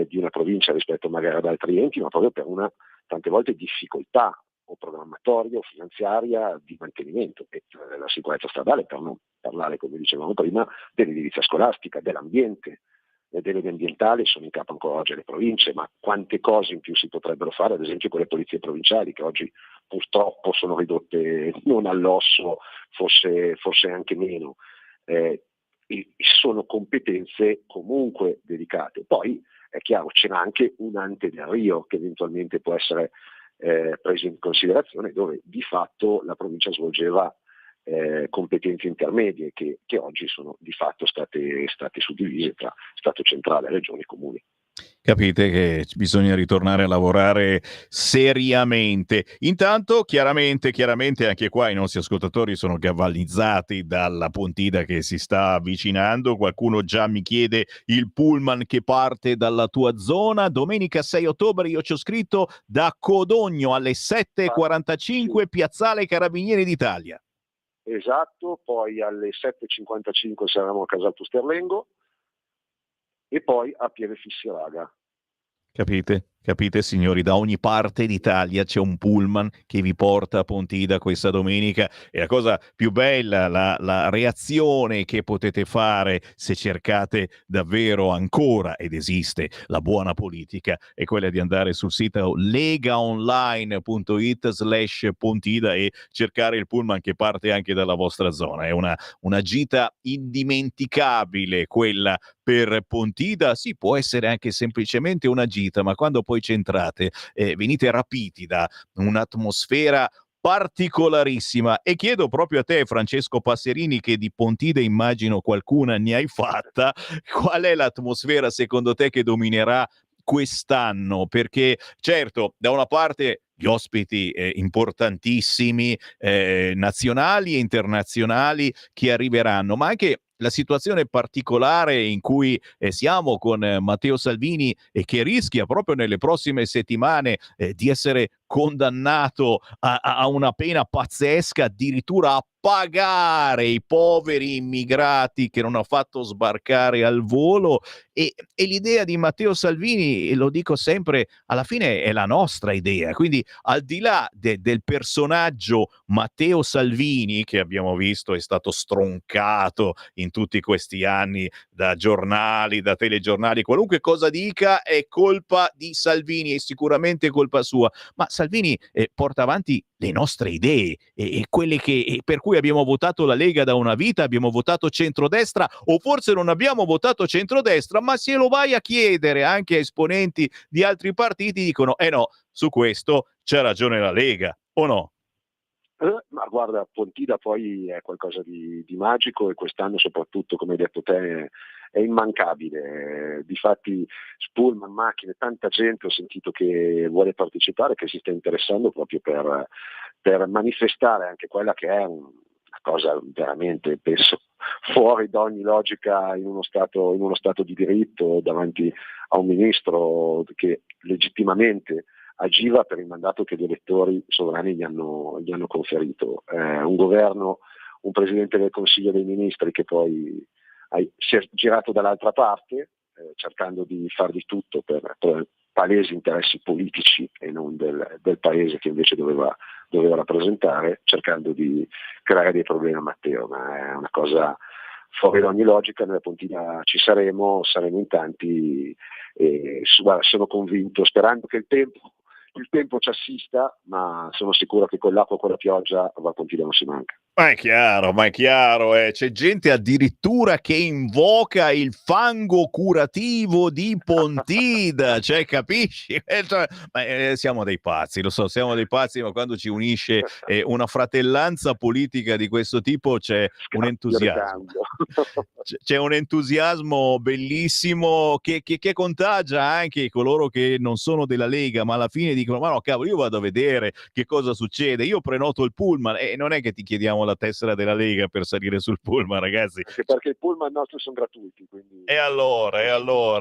di una provincia rispetto magari ad altri enti, ma proprio per una tante volte difficoltà o programmatoria o finanziaria di mantenimento, e la sicurezza stradale, per non parlare, come dicevamo prima, dell'edilizia scolastica, dell'ambiente. Le deleghe ambientali sono in capo ancora oggi alle province, ma quante cose in più si potrebbero fare, ad esempio con le polizie provinciali, che oggi purtroppo sono ridotte non all'osso, forse anche meno. Sono competenze comunque delicate. Poi è chiaro, c'è anche un ante del Rio che eventualmente può essere preso in considerazione, dove di fatto la provincia svolgeva competenze intermedie che oggi sono di fatto state suddivise tra Stato centrale, regioni e comuni. Capite che bisogna ritornare a lavorare seriamente. Intanto, chiaramente, anche qua i nostri ascoltatori sono galvanizzati dalla Pontida che si sta avvicinando. Qualcuno già mi chiede il pullman che parte dalla tua zona. Domenica 6 ottobre io ci ho scritto da Codogno alle 7:45, Piazzale Carabinieri d'Italia. Esatto, poi alle 7:55 saremo a Casalto Sterlengo e poi a Pieve Fissiraga. Capite signori, da ogni parte d'Italia c'è un pullman che vi porta a Pontida questa domenica, e la cosa più bella, la reazione che potete fare se cercate davvero ancora, ed esiste, la buona politica, è quella di andare sul sito legaonline.it/Pontida e cercare il pullman che parte anche dalla vostra zona. È una gita indimenticabile quella per Pontida. Sì, può essere anche semplicemente una gita, ma quando poi centrate venite rapiti da un'atmosfera particolarissima. E chiedo proprio a te, Francesco Passerini, che di Pontida immagino qualcuna ne hai fatta, qual è l'atmosfera secondo te che dominerà quest'anno? Perché certo, da una parte gli ospiti importantissimi, nazionali e internazionali che arriveranno, ma anche la situazione particolare in cui siamo con Matteo Salvini, e che rischia proprio nelle prossime settimane di essere condannato a una pena pazzesca, addirittura a pagare i poveri immigrati che non ha fatto sbarcare al volo, e l'idea di Matteo Salvini, lo dico sempre, alla fine è la nostra idea, quindi al di là del personaggio Matteo Salvini, che abbiamo visto è stato stroncato in tutti questi anni da giornali, da telegiornali, qualunque cosa dica è colpa di Salvini, è sicuramente colpa sua, ma Salvini porta avanti le nostre idee e quelle che per cui abbiamo votato la Lega da una vita, abbiamo votato centrodestra, o forse non abbiamo votato centrodestra, ma se lo vai a chiedere anche a esponenti di altri partiti dicono no, su questo c'ha ragione la Lega, o no? Ma guarda, Pontida poi è qualcosa di magico e quest'anno soprattutto, come hai detto te, è immancabile. Difatti Pullman, macchine, tanta gente ho sentito che vuole partecipare, che si sta interessando proprio per manifestare anche quella che è una cosa veramente, penso, fuori da ogni logica in uno stato di diritto, davanti a un ministro che legittimamente agiva per il mandato che gli elettori sovrani gli hanno conferito. Un governo, un presidente del Consiglio dei Ministri che poi si è girato dall'altra parte, cercando di far di tutto per palesi interessi politici e non del paese che invece doveva rappresentare, cercando di creare dei problemi a Matteo, ma è una cosa fuori da ogni logica. Nella Pontina ci saremo in tanti e guarda, sono convinto, sperando che il tempo ci assista, ma sono sicuro che con l'acqua e con la pioggia a Pontina non si manca. Ma è chiaro, c'è gente addirittura che invoca il fango curativo di Pontida, cioè capisci? Siamo dei pazzi, lo so, siamo dei pazzi, ma quando ci unisce una fratellanza politica di questo tipo c'è un entusiasmo. C'è un entusiasmo bellissimo che contagia anche coloro che non sono della Lega, ma alla fine dicono: ma no, cavolo, io vado a vedere che cosa succede, io prenoto il pullman e non è che ti chiediamo la tessera della Lega per salire sul pullman, ragazzi. Anche perché i pullman nostri sono gratuiti, quindi... E allora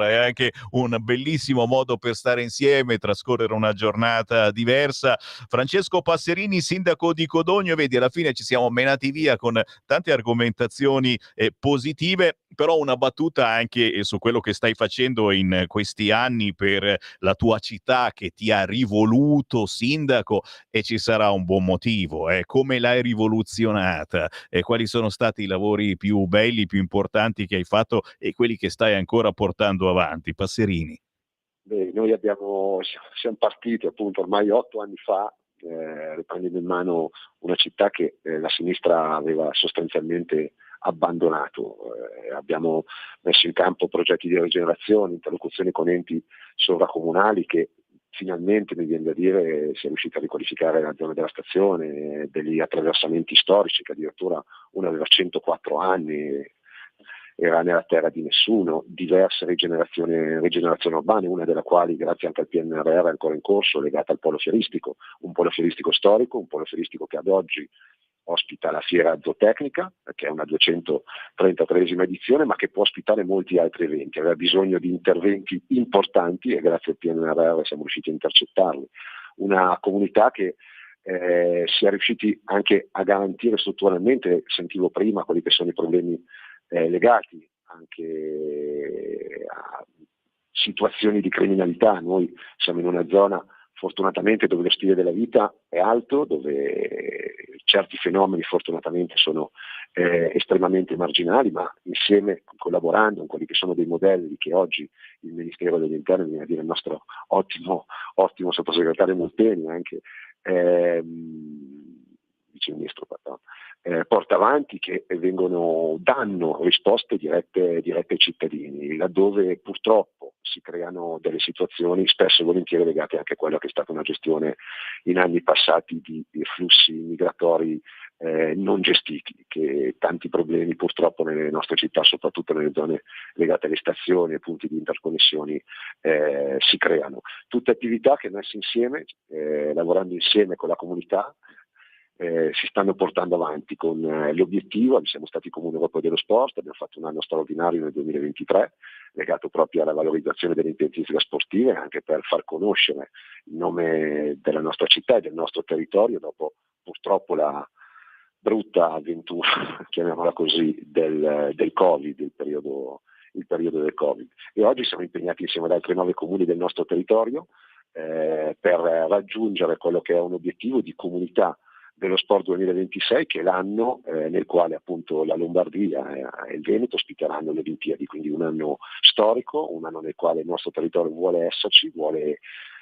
è anche un bellissimo modo per stare insieme, trascorrere una giornata diversa. Francesco Passerini, sindaco di Codogno, vedi, alla fine ci siamo menati via con tante argomentazioni positive, però una battuta anche su quello che stai facendo in questi anni per la tua città che ti ha rivoluto sindaco, e ci sarà un buon motivo. Come l'hai rivoluzionata? Quali sono stati i lavori più belli, più importanti che hai fatto e quelli che stai ancora portando avanti? Passerini. Beh, noi siamo partiti appunto ormai 8 anni fa, riprendendo in mano una città che la sinistra aveva sostanzialmente abbandonato. Abbiamo messo in campo progetti di rigenerazione, interlocuzioni con enti sovracomunali che finalmente, mi viene da dire, si è riusciti a riqualificare la zona della stazione, degli attraversamenti storici che addirittura uno aveva 104 anni, era nella terra di nessuno, diverse rigenerazioni urbane, una delle quali grazie anche al PNRR è ancora in corso, legata al polo fieristico, un polo fieristico storico, un polo fieristico che ad oggi ospita la fiera zootecnica, che è una 233esima edizione, ma che può ospitare molti altri eventi. Aveva bisogno di interventi importanti e grazie al PNRR siamo riusciti a intercettarli. Una comunità che si è riusciti anche a garantire strutturalmente, sentivo prima quelli che sono i problemi legati anche a situazioni di criminalità. Noi siamo in una zona fortunatamente dove lo stile della vita è alto, dove certi fenomeni fortunatamente sono estremamente marginali, ma insieme, collaborando con quelli che sono dei modelli che oggi il Ministero degli Interni, viene a dire il nostro ottimo sottosegretario Molteni, anche viceministro, porta avanti, che danno risposte dirette ai cittadini, laddove purtroppo si creano delle situazioni spesso e volentieri legate anche a quella che è stata una gestione in anni passati di flussi migratori non gestiti, che tanti problemi purtroppo nelle nostre città, soprattutto nelle zone legate alle stazioni e punti di interconnessioni, si creano. Tutte attività che messe insieme, lavorando insieme con la comunità, si stanno portando avanti con l'obiettivo. Siamo stati Comune Europeo dello Sport, abbiamo fatto un anno straordinario nel 2023 legato proprio alla valorizzazione delle intensive sportive, anche per far conoscere il nome della nostra città e del nostro territorio dopo purtroppo la brutta avventura, chiamiamola così, del Covid, il periodo del Covid. E oggi siamo impegnati insieme ad altri 9 comuni del nostro territorio per raggiungere quello che è un obiettivo di comunità dello Sport 2026, che è l'anno nel quale appunto la Lombardia e il Veneto ospiteranno le Olimpiadi, quindi un anno storico, un anno nel quale il nostro territorio vuole esserci, vuole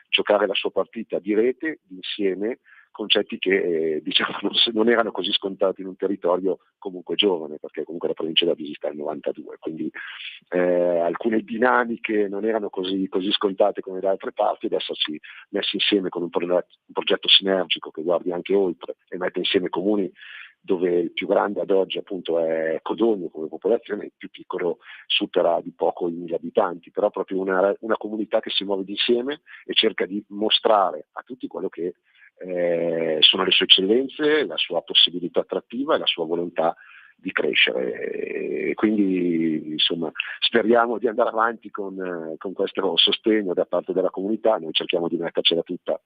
giocare la sua partita di rete insieme concetti che diciamo non erano così scontati in un territorio comunque giovane, perché comunque la provincia di Avisi sta al 92, quindi alcune dinamiche non erano così scontate come da altre parti, ed essersi messi insieme con un progetto sinergico che guardi anche oltre e mette insieme comuni dove il più grande ad oggi appunto è Codogno come popolazione, il più piccolo supera di poco i 1000 abitanti, però proprio una comunità che si muove insieme e cerca di mostrare a tutti quello che sono le sue eccellenze, la sua possibilità attrattiva e la sua volontà di crescere. E quindi insomma speriamo di andare avanti con questo sostegno da parte della comunità, noi cerchiamo di mettercela tutta.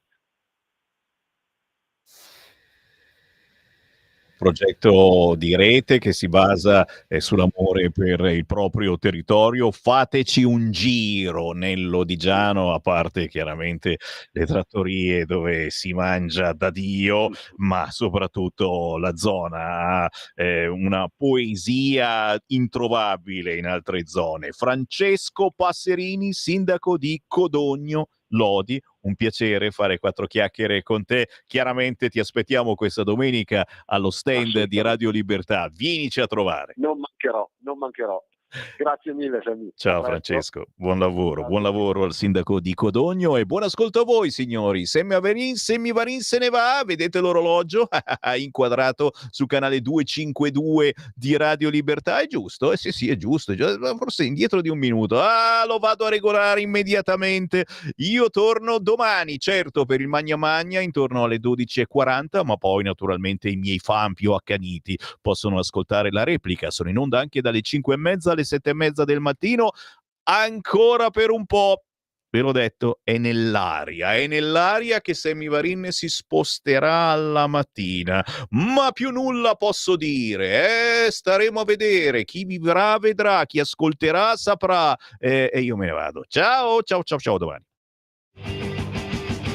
Progetto di rete che si basa sull'amore per il proprio territorio. Fateci un giro nel Lodigiano, a parte chiaramente le trattorie dove si mangia da Dio, ma soprattutto la zona ha una poesia introvabile in altre zone. Francesco Passerini, sindaco di Codogno Lodi, un piacere fare 4 chiacchiere con te. Chiaramente ti aspettiamo questa domenica allo stand di Radio Libertà. Vienici a trovare. Non mancherò. Grazie mille, Sammy. Ciao Francesco, buon lavoro al sindaco di Codogno e buon ascolto a voi signori. Semmivarin se ne va, vedete l'orologio inquadrato su canale 252 di Radio Libertà, è giusto? Sì, è giusto, forse indietro di un minuto. Lo vado a regolare immediatamente. Io torno domani, certo, per il Magna Magna intorno alle 12:40, ma poi naturalmente i miei fan più accaniti possono ascoltare la replica. Sono in onda anche dalle 5:30 alle 7:30 del mattino, ancora per un po'. Ve l'ho detto, è nell'aria che Semmivarin si sposterà alla mattina, ma più nulla posso dire, staremo a vedere, chi vivrà vedrà, chi ascolterà saprà, e io me ne vado. Ciao, domani.